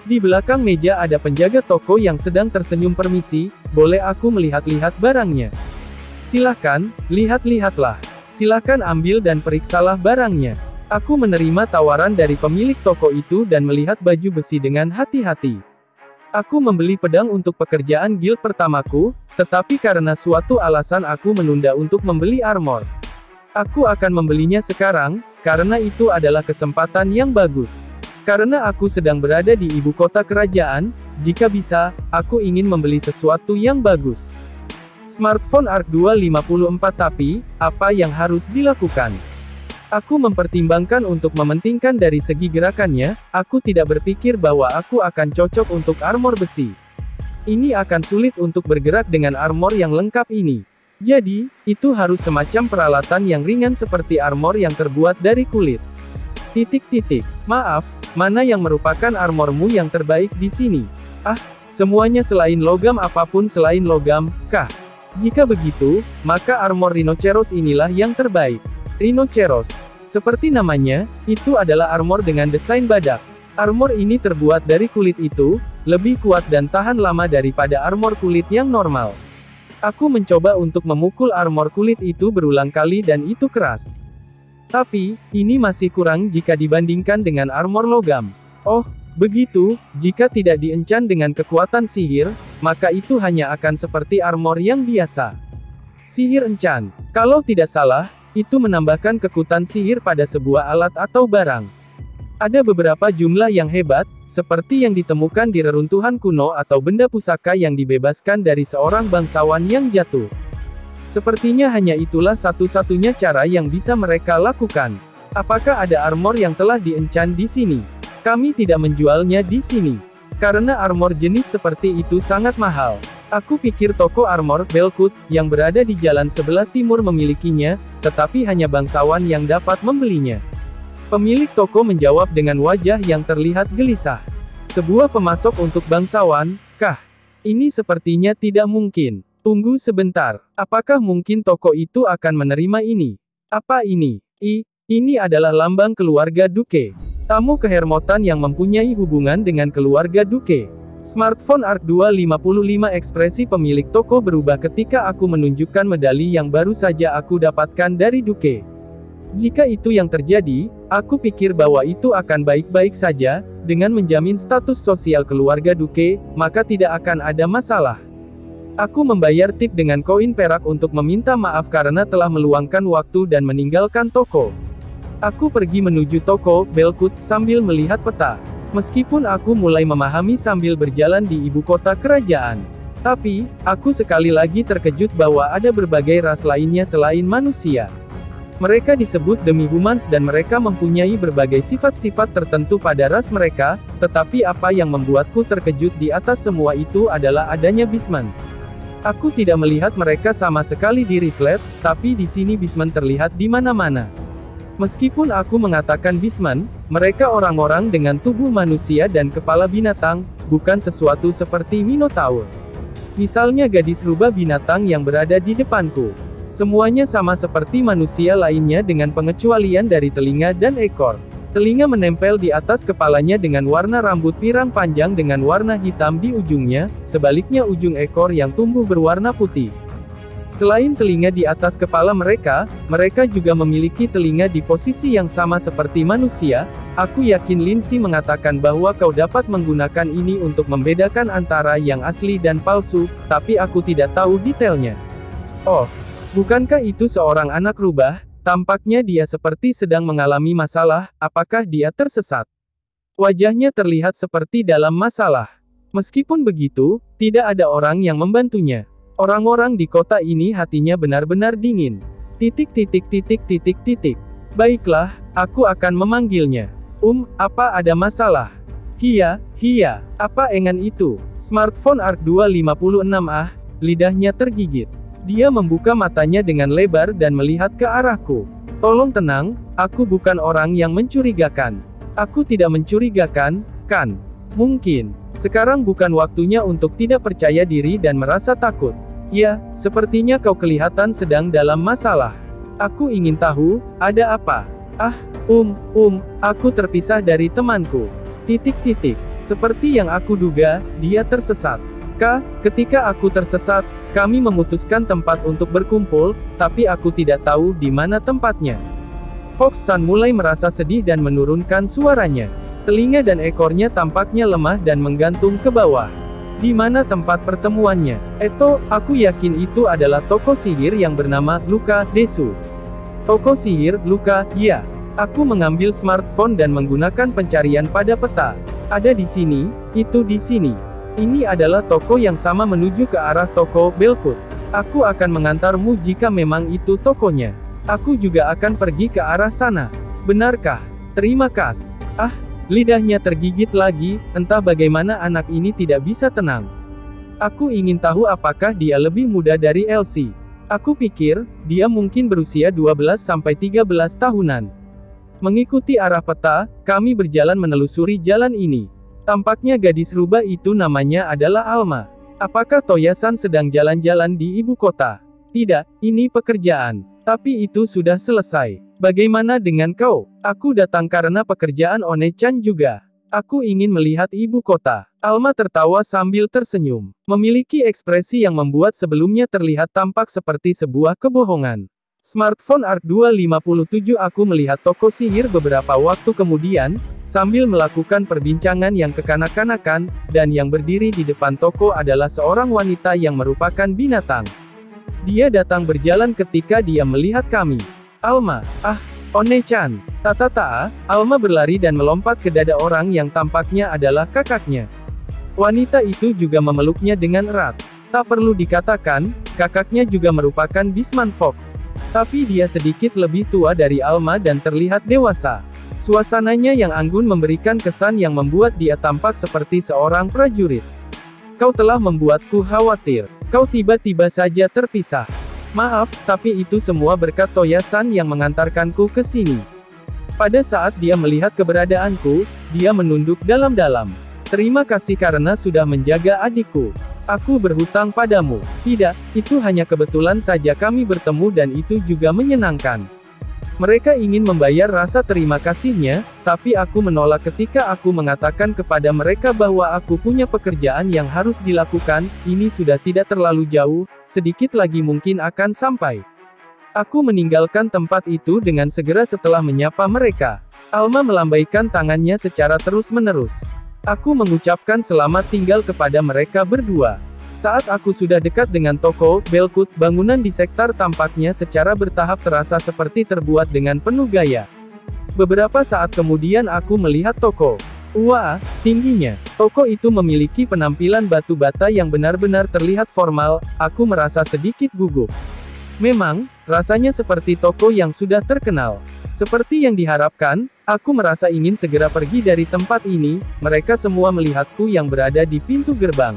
Di belakang meja ada penjaga toko yang sedang tersenyum. Permisi, boleh aku melihat-lihat barangnya? Silahkan, lihat-lihatlah. Silahkan ambil dan periksalah barangnya. Aku menerima tawaran dari pemilik toko itu dan melihat baju besi dengan hati-hati. Aku membeli pedang untuk pekerjaan guild pertamaku, tetapi karena suatu alasan aku menunda untuk membeli armor. Aku akan membelinya sekarang, karena itu adalah kesempatan yang bagus. Karena aku sedang berada di ibu kota kerajaan, jika bisa, aku ingin membeli sesuatu yang bagus. Smartphone Arc 254. Tapi, apa yang harus dilakukan? Aku mempertimbangkan untuk mementingkan dari segi gerakannya, aku tidak berpikir bahwa aku akan cocok untuk armor besi. Ini akan sulit untuk bergerak dengan armor yang lengkap ini. Jadi, itu harus semacam peralatan yang ringan seperti armor yang terbuat dari kulit. Maaf, mana yang merupakan armormu yang terbaik di sini? Semuanya selain logam. Apapun selain logam, kah? Jika begitu, maka armor rhinoceros inilah yang terbaik. Rhinoceros. Seperti namanya, itu adalah armor dengan desain badak. Armor ini terbuat dari kulit itu, lebih kuat dan tahan lama daripada armor kulit yang normal. Aku mencoba untuk memukul armor kulit itu berulang kali dan itu keras. Tapi, ini masih kurang jika dibandingkan dengan armor logam. Oh, Begitu, jika tidak dienchan dengan kekuatan sihir, maka itu hanya akan seperti armor yang biasa. Sihir enchant. Kalau tidak salah, itu menambahkan kekuatan sihir pada sebuah alat atau barang. Ada beberapa jumlah yang hebat, seperti yang ditemukan di reruntuhan kuno atau benda pusaka yang dibebaskan dari seorang bangsawan yang jatuh. Sepertinya hanya itulah satu-satunya cara yang bisa mereka lakukan. Apakah ada armor yang telah dienchan di sini? Kami tidak menjualnya di sini. Karena armor jenis seperti itu sangat mahal. Aku pikir toko armor Belkut yang berada di jalan sebelah timur memilikinya, tetapi hanya bangsawan yang dapat membelinya. Pemilik toko menjawab dengan wajah yang terlihat gelisah. Sebuah pemasok untuk bangsawan, kah? Ini sepertinya tidak mungkin. Tunggu sebentar. Apakah mungkin toko itu akan menerima ini? Apa ini? Ini adalah lambang keluarga Duke. Tamu kehormatan yang mempunyai hubungan dengan keluarga Duke. Smartphone Arc 255. Ekspresi pemilik toko berubah ketika aku menunjukkan medali yang baru saja aku dapatkan dari Duke. Jika itu yang terjadi, aku pikir bahwa itu akan baik-baik saja, dengan menjamin status sosial keluarga Duke, maka tidak akan ada masalah. Aku membayar tip dengan koin perak untuk meminta maaf karena telah meluangkan waktu dan meninggalkan toko. Aku pergi menuju toko Belkut sambil melihat peta. Meskipun aku mulai memahami sambil berjalan di ibu kota kerajaan. Tapi, aku sekali lagi terkejut bahwa ada berbagai ras lainnya selain manusia. Mereka disebut demi-humans dan mereka mempunyai berbagai sifat-sifat tertentu pada ras mereka, tetapi apa yang membuatku terkejut di atas semua itu adalah adanya Beastmen. Aku tidak melihat mereka sama sekali di Riflet, tapi di sini Beastmen terlihat di mana-mana. Meskipun aku mengatakan Beastmen, mereka orang-orang dengan tubuh manusia dan kepala binatang, bukan sesuatu seperti Minotaur. Misalnya gadis rubah binatang yang berada di depanku. Semuanya sama seperti manusia lainnya dengan pengecualian dari telinga dan ekor. Telinga menempel di atas kepalanya dengan warna rambut pirang panjang dengan warna hitam di ujungnya, sebaliknya ujung ekor yang tumbuh berwarna putih. Selain telinga di atas kepala mereka juga memiliki telinga di posisi yang sama seperti manusia. Aku yakin Lindsay mengatakan bahwa kau dapat menggunakan ini untuk membedakan antara yang asli dan palsu, tapi aku tidak tahu detailnya. Oh, bukankah itu seorang anak rubah? Tampaknya dia seperti sedang mengalami masalah. Apakah dia tersesat? Wajahnya terlihat seperti dalam masalah. Meskipun begitu, tidak ada orang yang membantunya. Orang-orang di kota ini hatinya benar-benar dingin. Baiklah, aku akan memanggilnya. Apa ada masalah? Hia, apa engan itu? Smartphone Arc 256. Lidahnya tergigit. Dia membuka matanya dengan lebar dan melihat ke arahku. Tolong tenang, aku bukan orang yang mencurigakan. Aku tidak mencurigakan, kan? Mungkin, sekarang bukan waktunya untuk tidak percaya diri dan merasa takut. Ya, sepertinya kau kelihatan sedang dalam masalah. Aku ingin tahu, ada apa? Aku terpisah dari temanku. Seperti yang aku duga, dia tersesat. Ketika aku tersesat, kami memutuskan tempat untuk berkumpul, tapi aku tidak tahu di mana tempatnya. Fox Sun mulai merasa sedih dan menurunkan suaranya. Telinga dan ekornya tampaknya lemah dan menggantung ke bawah. Di mana tempat pertemuannya? Aku yakin itu adalah toko sihir yang bernama Luka Desu. Toko sihir, Luka, ya. Aku mengambil smartphone dan menggunakan pencarian pada peta. Ada di sini, itu di sini. Ini adalah toko yang sama menuju ke arah toko Belkut. Aku akan mengantarmu jika memang itu tokonya. Aku juga akan pergi ke arah sana. Benarkah? Terima kasih. Lidahnya tergigit lagi, entah bagaimana anak ini tidak bisa tenang. Aku ingin tahu apakah dia lebih muda dari Elsie. Aku pikir, dia mungkin berusia 12-13 tahunan. Mengikuti arah peta, kami berjalan menelusuri jalan ini. Tampaknya gadis rubah itu namanya adalah Alma. Apakah Toya-san sedang jalan-jalan di ibu kota? Tidak, ini pekerjaan. Tapi itu sudah selesai. Bagaimana dengan kau? Aku datang karena pekerjaan One-chan juga. Aku ingin melihat ibu kota. Alma tertawa sambil tersenyum. Memiliki ekspresi yang membuat sebelumnya terlihat tampak seperti sebuah kebohongan. Smartphone ARK257. Aku melihat toko sihir beberapa waktu kemudian, sambil melakukan perbincangan yang kekanak-kanakan, dan yang berdiri di depan toko adalah seorang wanita yang merupakan binatang. Dia datang berjalan ketika dia melihat kami. Alma, One-chan. Tata, Alma berlari dan melompat ke dada orang yang tampaknya adalah kakaknya. Wanita itu juga memeluknya dengan erat. Tak perlu dikatakan, kakaknya juga merupakan Beastman Fox. Tapi dia sedikit lebih tua dari Alma dan terlihat dewasa. Suasananya yang anggun memberikan kesan yang membuat dia tampak seperti seorang prajurit. Kau telah membuatku khawatir. Kau tiba-tiba saja terpisah. Maaf, tapi itu semua berkat Toya-san yang mengantarkanku ke sini. Pada saat dia melihat keberadaanku, dia menunduk dalam-dalam. Terima kasih karena sudah menjaga adikku. Aku berhutang padamu. Tidak, itu hanya kebetulan saja kami bertemu dan itu juga menyenangkan. Mereka ingin membayar rasa terima kasihnya, tapi aku menolak ketika aku mengatakan kepada mereka bahwa aku punya pekerjaan yang harus dilakukan. Ini sudah tidak terlalu jauh, sedikit lagi mungkin akan sampai. Aku meninggalkan tempat itu dengan segera setelah menyapa mereka. Alma melambaikan tangannya secara terus-menerus. Aku mengucapkan selamat tinggal kepada mereka berdua. Saat aku sudah dekat dengan toko, Belkut, bangunan di sektor tampaknya secara bertahap terasa seperti terbuat dengan penuh gaya. Beberapa saat kemudian aku melihat toko. Wah, tingginya. Toko itu memiliki penampilan batu bata yang benar-benar terlihat formal, aku merasa sedikit gugup. Memang, rasanya seperti toko yang sudah terkenal. Seperti yang diharapkan, aku merasa ingin segera pergi dari tempat ini. Mereka semua melihatku yang berada di pintu gerbang.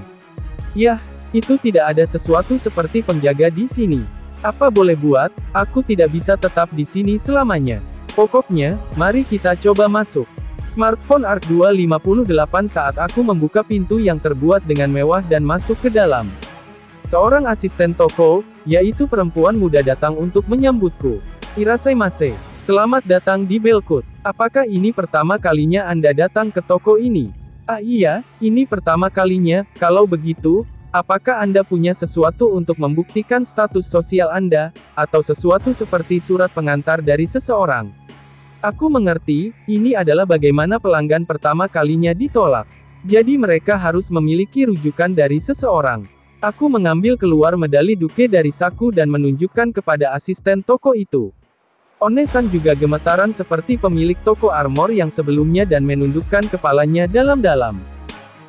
Yah, itu tidak ada sesuatu seperti penjaga di sini. Apa boleh buat, aku tidak bisa tetap di sini selamanya. Pokoknya, mari kita coba masuk. Smartphone ARK258. Saat aku membuka pintu yang terbuat dengan mewah dan masuk ke dalam. Seorang asisten toko, yaitu perempuan muda datang untuk menyambutku. Irasaimase. Selamat datang di Belkut. Apakah ini pertama kalinya Anda datang ke toko ini? Iya, ini pertama kalinya. Kalau begitu, apakah Anda punya sesuatu untuk membuktikan status sosial Anda, atau sesuatu seperti surat pengantar dari seseorang? Aku mengerti, ini adalah bagaimana pelanggan pertama kalinya ditolak. Jadi mereka harus memiliki rujukan dari seseorang. Aku mengambil keluar medali duke dari saku dan menunjukkan kepada asisten toko itu. One-san juga gemetaran seperti pemilik toko armor yang sebelumnya dan menundukkan kepalanya dalam-dalam.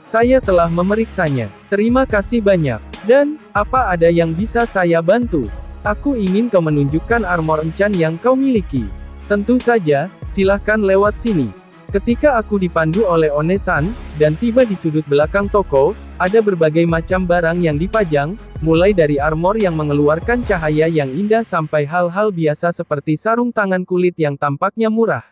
Saya telah memeriksanya. Terima kasih banyak. Dan, apa ada yang bisa saya bantu? Aku ingin kau menunjukkan armor encan yang kau miliki. Tentu saja, silahkan lewat sini. Ketika aku dipandu oleh One-san, dan tiba di sudut belakang toko, ada berbagai macam barang yang dipajang, mulai dari armor yang mengeluarkan cahaya yang indah sampai hal-hal biasa seperti sarung tangan kulit yang tampaknya murah.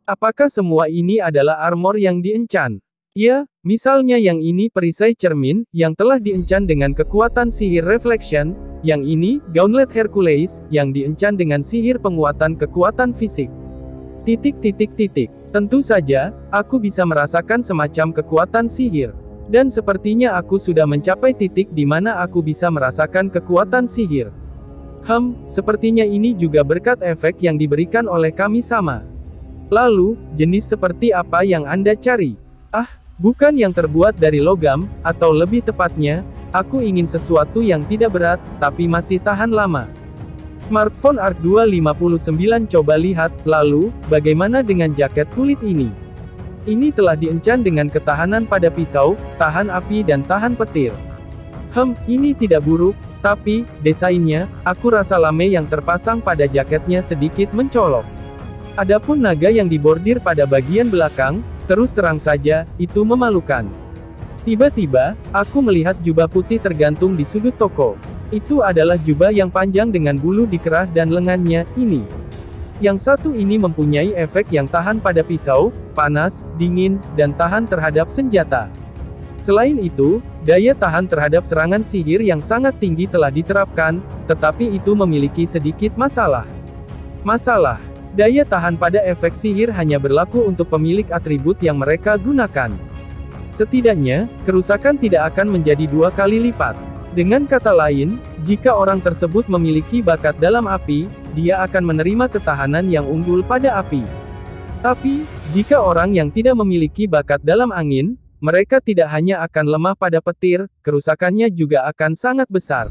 Apakah semua ini adalah armor yang diencan? Ya, misalnya yang ini perisai cermin, yang telah diencan dengan kekuatan sihir reflection, yang ini, Gauntlet Hercules, yang diencan dengan sihir penguatan kekuatan fisik. Tentu saja, aku bisa merasakan semacam kekuatan sihir. Dan sepertinya aku sudah mencapai titik di mana aku bisa merasakan kekuatan sihir. Sepertinya ini juga berkat efek yang diberikan oleh kami sama. Lalu, jenis seperti apa yang Anda cari? Bukan yang terbuat dari logam, atau lebih tepatnya, aku ingin sesuatu yang tidak berat, tapi masih tahan lama. Smartphone ARK259. Coba lihat, lalu, bagaimana dengan jaket kulit ini? Ini telah diencan dengan ketahanan pada pisau, tahan api dan tahan petir. Ini tidak buruk, tapi, desainnya, aku rasa lame yang terpasang pada jaketnya sedikit mencolok. Adapun naga yang dibordir pada bagian belakang, terus terang saja, itu memalukan. Tiba-tiba, aku melihat jubah putih tergantung di sudut toko. Itu adalah jubah yang panjang dengan bulu di kerah dan lengannya, ini. Yang satu ini mempunyai efek yang tahan pada pisau, panas, dingin, dan tahan terhadap senjata. Selain itu, daya tahan terhadap serangan sihir yang sangat tinggi telah diterapkan, tetapi itu memiliki sedikit masalah. Daya tahan pada efek sihir hanya berlaku untuk pemilik atribut yang mereka gunakan. Setidaknya, kerusakan tidak akan menjadi 2 kali lipat. Dengan kata lain, jika orang tersebut memiliki bakat dalam api, dia akan menerima ketahanan yang unggul pada api. Tapi, jika orang yang tidak memiliki bakat dalam angin, mereka tidak hanya akan lemah pada petir, kerusakannya juga akan sangat besar.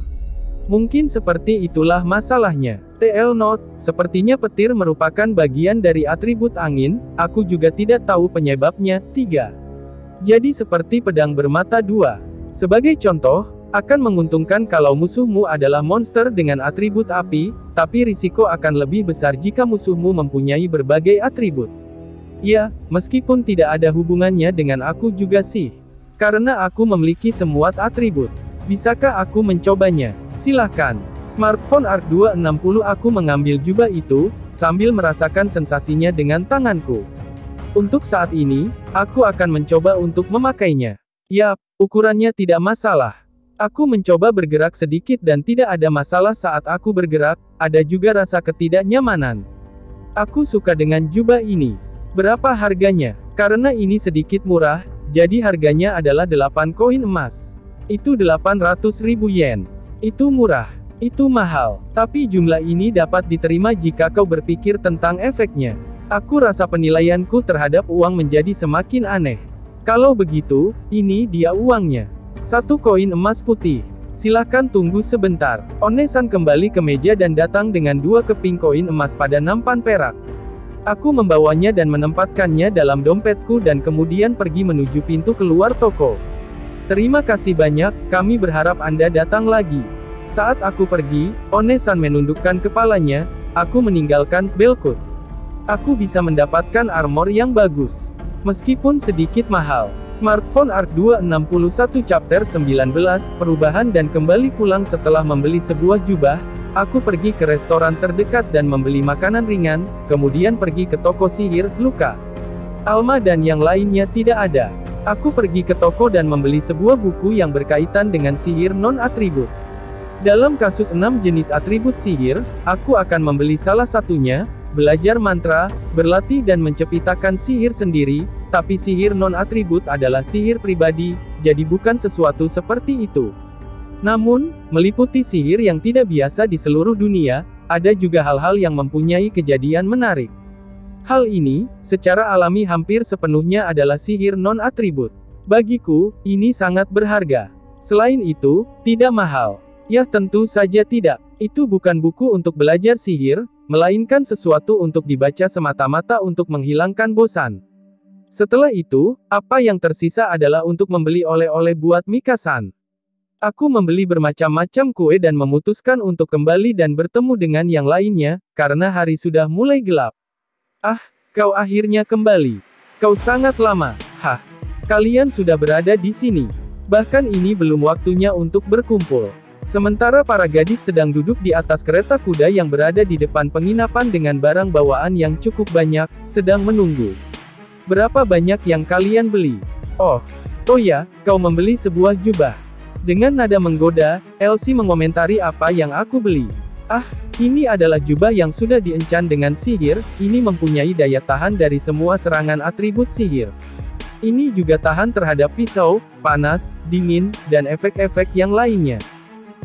Mungkin seperti itulah masalahnya. TL Note, sepertinya petir merupakan bagian dari atribut angin, aku juga tidak tahu penyebabnya. 3. Jadi seperti pedang bermata dua. Sebagai contoh, akan menguntungkan kalau musuhmu adalah monster dengan atribut api, tapi risiko akan lebih besar jika musuhmu mempunyai berbagai atribut. Ya, meskipun tidak ada hubungannya dengan aku juga sih. Karena aku memiliki semua atribut. Bisakah aku mencobanya? Silahkan. Smartphone Arc 260 aku mengambil jubah itu, sambil merasakan sensasinya dengan tanganku. Untuk saat ini, aku akan mencoba untuk memakainya. Yap, ukurannya tidak masalah. Aku mencoba bergerak sedikit dan tidak ada masalah saat aku bergerak, ada juga rasa ketidaknyamanan. Aku suka dengan jubah ini. Berapa harganya? Karena ini sedikit murah, jadi harganya adalah 8 koin emas. Itu 800.000 yen. Itu murah. Itu mahal. Tapi jumlah ini dapat diterima jika kau berpikir tentang efeknya. Aku rasa penilaianku terhadap uang menjadi semakin aneh. Kalau begitu, ini dia uangnya. 1 koin emas putih. Silakan tunggu sebentar. Onesan kembali ke meja dan datang dengan 2 keping koin emas pada nampan perak. Aku membawanya dan menempatkannya dalam dompetku dan kemudian pergi menuju pintu keluar toko. Terima kasih banyak, kami berharap Anda datang lagi. Saat aku pergi, Onesan menundukkan kepalanya, aku meninggalkan Belkut. Aku bisa mendapatkan armor yang bagus. Meskipun sedikit mahal. Smartphone Arc 261 Chapter 19, Perubahan dan kembali pulang setelah membeli sebuah jubah. Aku pergi ke restoran terdekat dan membeli makanan ringan, kemudian pergi ke toko sihir, Luka. Alma dan yang lainnya tidak ada. Aku pergi ke toko dan membeli sebuah buku yang berkaitan dengan sihir non-atribut. Dalam kasus 6 jenis atribut sihir, aku akan membeli salah satunya, belajar mantra, berlatih dan mencepitakan sihir sendiri, tapi sihir non-atribut adalah sihir pribadi, jadi bukan sesuatu seperti itu. Namun, meliputi sihir yang tidak biasa di seluruh dunia, ada juga hal-hal yang mempunyai kejadian menarik. Hal ini, secara alami hampir sepenuhnya adalah sihir non-atribut. Bagiku, ini sangat berharga. Selain itu, tidak mahal. Ya tentu saja tidak. Itu bukan buku untuk belajar sihir, melainkan sesuatu untuk dibaca semata-mata untuk menghilangkan bosan. Setelah itu, apa yang tersisa adalah untuk membeli oleh-oleh buat Mika-san. Aku membeli bermacam-macam kue dan memutuskan untuk kembali dan bertemu dengan yang lainnya, karena hari sudah mulai gelap. Ah, kau akhirnya kembali. Kau sangat lama. Hah, kalian sudah berada di sini. Bahkan ini belum waktunya untuk berkumpul. Sementara para gadis sedang duduk di atas kereta kuda yang berada di depan penginapan dengan barang bawaan yang cukup banyak, sedang menunggu. Berapa banyak yang kalian beli? Oh ya, kau membeli sebuah jubah. Dengan nada menggoda, Elsie mengomentari apa yang aku beli. Ah, ini adalah jubah yang sudah diencant dengan sihir, ini mempunyai daya tahan dari semua serangan atribut sihir. Ini juga tahan terhadap pisau, panas, dingin, dan efek-efek yang lainnya.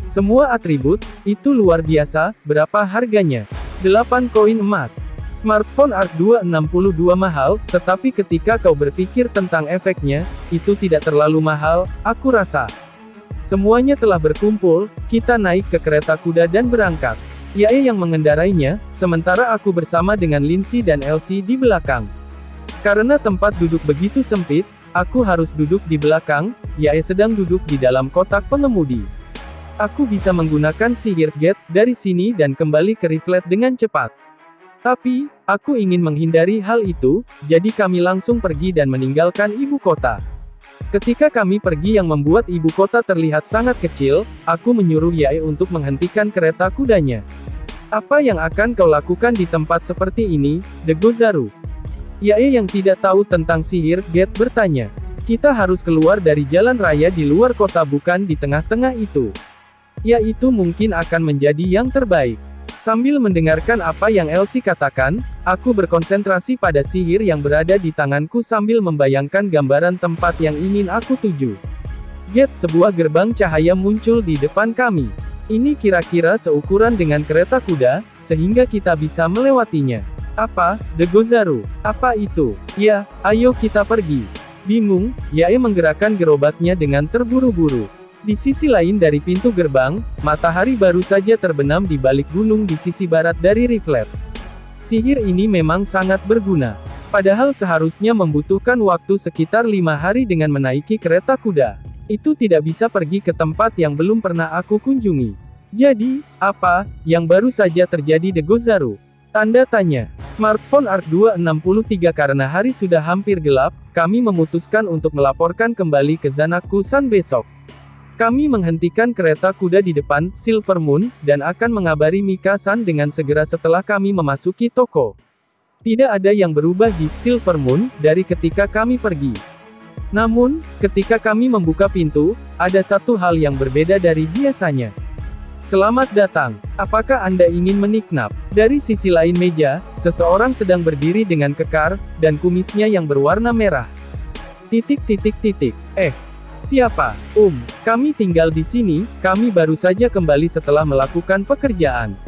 Semua atribut, itu luar biasa. Berapa harganya? 8 koin emas. Smartphone Arc 262 mahal, tetapi ketika kau berpikir tentang efeknya, itu tidak terlalu mahal, aku rasa. Semuanya telah berkumpul, kita naik ke kereta kuda dan berangkat. Yae yang mengendarainya, sementara aku bersama dengan Lindsay dan Elsie di belakang. Karena tempat duduk begitu sempit, aku harus duduk di belakang, Yae sedang duduk di dalam kotak pengemudi. Aku bisa menggunakan sihir gate dari sini dan kembali ke Riflet dengan cepat. Tapi, aku ingin menghindari hal itu, jadi kami langsung pergi dan meninggalkan ibu kota. Ketika kami pergi yang membuat ibu kota terlihat sangat kecil, aku menyuruh Yae untuk menghentikan kereta kudanya. Apa yang akan kau lakukan di tempat seperti ini, Degozaru? Yae yang tidak tahu tentang sihir gate bertanya. Kita harus keluar dari jalan raya di luar kota bukan di tengah-tengah itu. Ya itu mungkin akan menjadi yang terbaik. Sambil mendengarkan apa yang Elsie katakan, aku berkonsentrasi pada sihir yang berada di tanganku sambil membayangkan gambaran tempat yang ingin aku tuju. Gate, sebuah gerbang cahaya muncul di depan kami. Ini kira-kira seukuran dengan kereta kuda, sehingga kita bisa melewatinya. Apa, Degozaru? Apa itu? Ya, ayo kita pergi. Bingung, Yae menggerakkan gerobaknya dengan terburu-buru. Di sisi lain dari pintu gerbang, matahari baru saja terbenam di balik gunung di sisi barat dari Riflep. Sihir ini memang sangat berguna. Padahal seharusnya membutuhkan waktu sekitar 5 hari dengan menaiki kereta kuda. Itu tidak bisa pergi ke tempat yang belum pernah aku kunjungi. Jadi, apa yang baru saja terjadi Degozaru? Tanda tanya. Smartphone Arc 263. Karena hari sudah hampir gelap, kami memutuskan untuk melaporkan kembali ke Zanaku-san besok. Kami menghentikan kereta kuda di depan Silver Moon, dan akan mengabari Mika-san dengan segera setelah kami memasuki toko. Tidak ada yang berubah di Silver Moon dari ketika kami pergi. Namun, ketika kami membuka pintu, ada satu hal yang berbeda dari biasanya. Selamat datang. Apakah Anda ingin meniknap? Dari sisi lain meja, seseorang sedang berdiri dengan kekar, dan kumisnya yang berwarna merah. Siapa? Kami tinggal di sini, kami baru saja kembali setelah melakukan pekerjaan.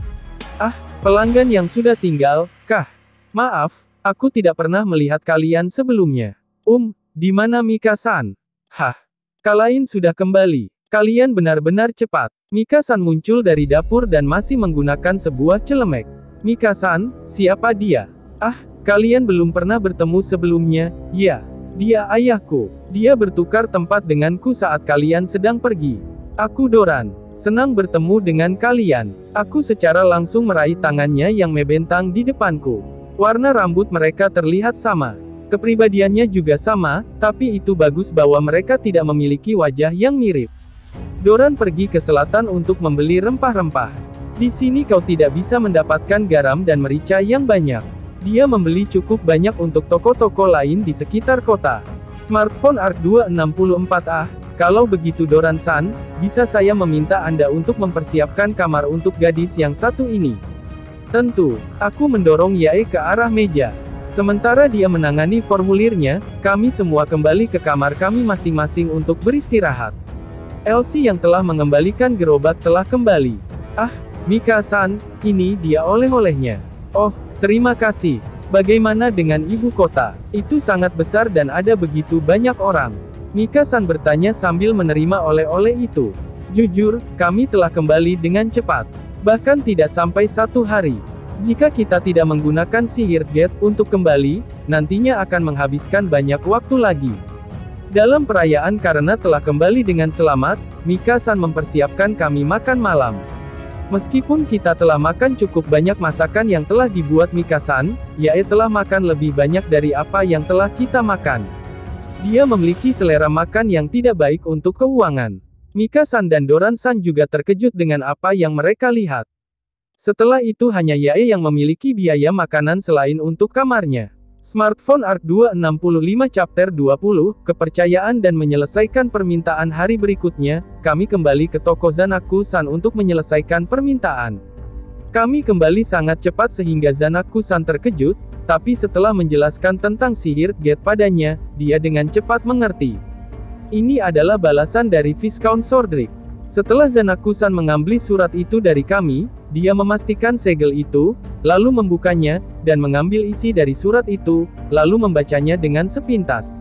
Ah, pelanggan yang sudah tinggal, kah? Maaf, aku tidak pernah melihat kalian sebelumnya. Di mana Mika-san? Hah? Kalian sudah kembali. Kalian benar-benar cepat. Mika-san muncul dari dapur dan masih menggunakan sebuah celemek. Mika-san, siapa dia? Ah, kalian belum pernah bertemu sebelumnya, ya? Dia ayahku. Dia bertukar tempat denganku saat kalian sedang pergi. Aku Doran. Senang bertemu dengan kalian. Aku secara langsung meraih tangannya yang membentang di depanku. Warna rambut mereka terlihat sama. Kepribadiannya juga sama, tapi itu bagus bahwa mereka tidak memiliki wajah yang mirip. Doran pergi ke selatan untuk membeli rempah-rempah. Di sini kau tidak bisa mendapatkan garam dan merica yang banyak. Dia membeli cukup banyak untuk toko-toko lain di sekitar kota. Smartphone Arc 264A, kalau begitu Doran-san, bisa saya meminta Anda untuk mempersiapkan kamar untuk gadis yang satu ini? Tentu, aku mendorong Yae ke arah meja. Sementara dia menangani formulirnya, kami semua kembali ke kamar kami masing-masing untuk beristirahat. Elsie yang telah mengembalikan gerobak telah kembali. Ah, Mika-san, ini dia oleh-olehnya. Oh, terima kasih. Bagaimana dengan ibu kota? Itu sangat besar dan ada begitu banyak orang. Mika-san bertanya sambil menerima oleh-oleh itu. Jujur, kami telah kembali dengan cepat. Bahkan tidak sampai 1 hari. Jika kita tidak menggunakan sihir gate untuk kembali, nantinya akan menghabiskan banyak waktu lagi. Dalam perayaan karena telah kembali dengan selamat, Mika-san mempersiapkan kami makan malam. Meskipun kita telah makan cukup banyak masakan yang telah dibuat Mika-san, Yae telah makan lebih banyak dari apa yang telah kita makan. Dia memiliki selera makan yang tidak baik untuk keuangan. Mika-san dan Doran-san juga terkejut dengan apa yang mereka lihat. Setelah itu hanya Yae yang memiliki biaya makanan selain untuk kamarnya. Smartphone Arc 265 Chapter 20, Kepercayaan dan Menyelesaikan Permintaan. Hari berikutnya, kami kembali ke toko Zanaku-san untuk menyelesaikan permintaan. Kami kembali sangat cepat sehingga Zanaku-san terkejut, tapi setelah menjelaskan tentang sihir gate padanya, dia dengan cepat mengerti. Ini adalah balasan dari Viscount Sordric. Setelah Zanaku-san mengambil surat itu dari kami, dia memastikan segel itu, lalu membukanya, dan mengambil isi dari surat itu, lalu membacanya dengan sepintas.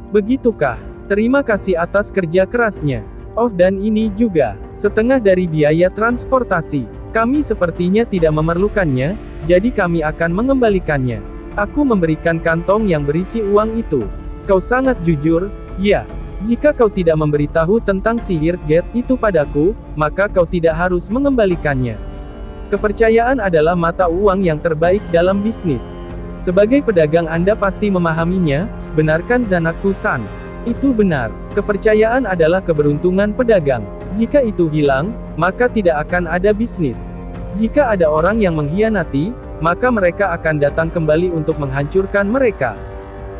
Begitukah? Terima kasih atas kerja kerasnya. Oh, dan ini juga setengah dari biaya transportasi. Kami sepertinya tidak memerlukannya, jadi kami akan mengembalikannya. Aku memberikan kantong yang berisi uang itu. Kau sangat jujur, ya. Jika kau tidak memberitahu tentang sihir gate itu padaku, maka kau tidak harus mengembalikannya. Kepercayaan adalah mata uang yang terbaik dalam bisnis. Sebagai pedagang Anda pasti memahaminya, benarkan Zanaku-san? Itu benar. Kepercayaan adalah keberuntungan pedagang. Jika itu hilang, maka tidak akan ada bisnis. Jika ada orang yang mengkhianati, maka mereka akan datang kembali untuk menghancurkan mereka.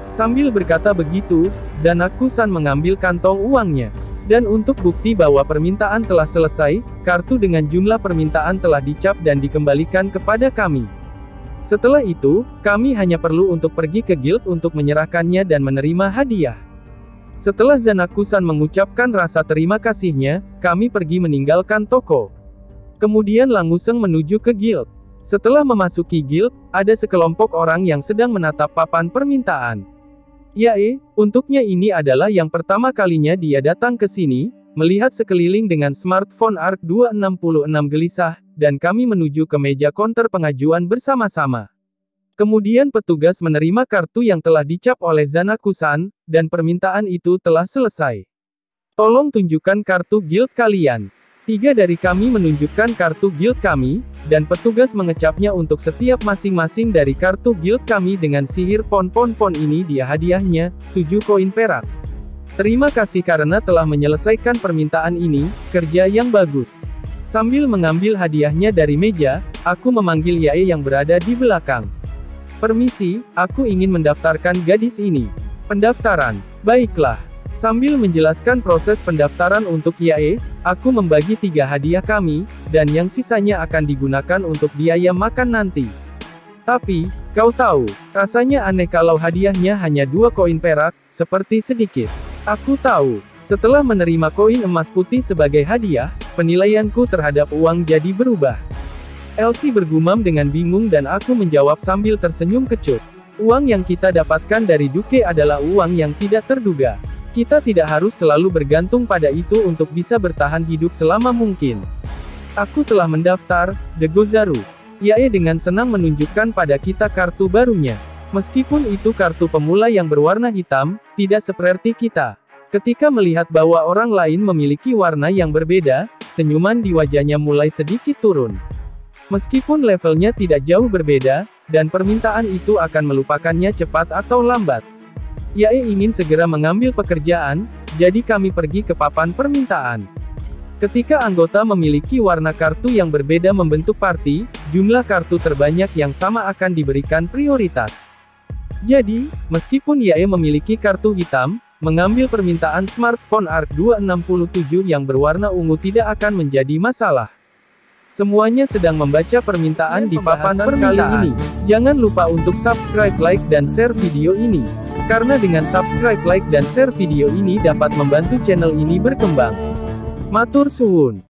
Sambil berkata begitu, Zanaku-san mengambil kantong uangnya. Dan untuk bukti bahwa permintaan telah selesai, kartu dengan jumlah permintaan telah dicap dan dikembalikan kepada kami. Setelah itu, kami hanya perlu untuk pergi ke guild untuk menyerahkannya dan menerima hadiah. Setelah Zanaku-san mengucapkan rasa terima kasihnya, kami pergi meninggalkan toko. Kemudian langsung menuju ke guild. Setelah memasuki guild, ada sekelompok orang yang sedang menatap papan permintaan. Yae, untuknya ini adalah yang pertama kalinya dia datang ke sini, melihat sekeliling dengan smartphone ARK 266 gelisah, dan kami menuju ke meja konter pengajuan bersama-sama. Kemudian petugas menerima kartu yang telah dicap oleh Zanaku-san, dan permintaan itu telah selesai. Tolong tunjukkan kartu guild kalian. 3 dari kami menunjukkan kartu guild kami, dan petugas mengecapnya untuk setiap masing-masing dari kartu guild kami dengan sihir pon-pon-pon ini dia hadiahnya, 7 koin perak. Terima kasih karena telah menyelesaikan permintaan ini, kerja yang bagus. Sambil mengambil hadiahnya dari meja, aku memanggil Yae yang berada di belakang. Permisi, aku ingin mendaftarkan gadis ini. Pendaftaran. Baiklah. Sambil menjelaskan proses pendaftaran untuk Yae, aku membagi 3 hadiah kami, dan yang sisanya akan digunakan untuk biaya makan nanti. Tapi, kau tahu, rasanya aneh kalau hadiahnya hanya 2 koin perak, seperti sedikit. Aku tahu, setelah menerima koin emas putih sebagai hadiah, penilaianku terhadap uang jadi berubah. Elsie bergumam dengan bingung dan aku menjawab sambil tersenyum kecut. Uang yang kita dapatkan dari Duke adalah uang yang tidak terduga. Kita tidak harus selalu bergantung pada itu untuk bisa bertahan hidup selama mungkin. Aku telah mendaftar, Degozaru. Yae dengan senang menunjukkan pada kita kartu barunya. Meskipun itu kartu pemula yang berwarna hitam, tidak seperti kita. Ketika melihat bahwa orang lain memiliki warna yang berbeda, senyuman di wajahnya mulai sedikit turun. Meskipun levelnya tidak jauh berbeda, dan permintaan itu akan melupakannya cepat atau lambat. Yae ingin segera mengambil pekerjaan, jadi kami pergi ke papan permintaan. Ketika anggota memiliki warna kartu yang berbeda membentuk party, jumlah kartu terbanyak yang sama akan diberikan prioritas. Jadi, meskipun Yae memiliki kartu hitam, mengambil permintaan smartphone ARK 267 yang berwarna ungu tidak akan menjadi masalah. Semuanya sedang membaca permintaan di papan permintaan. Kali ini. Jangan lupa untuk subscribe, like, dan share video ini. Karena dengan subscribe, like, dan share video ini dapat membantu channel ini berkembang. Matur suwun.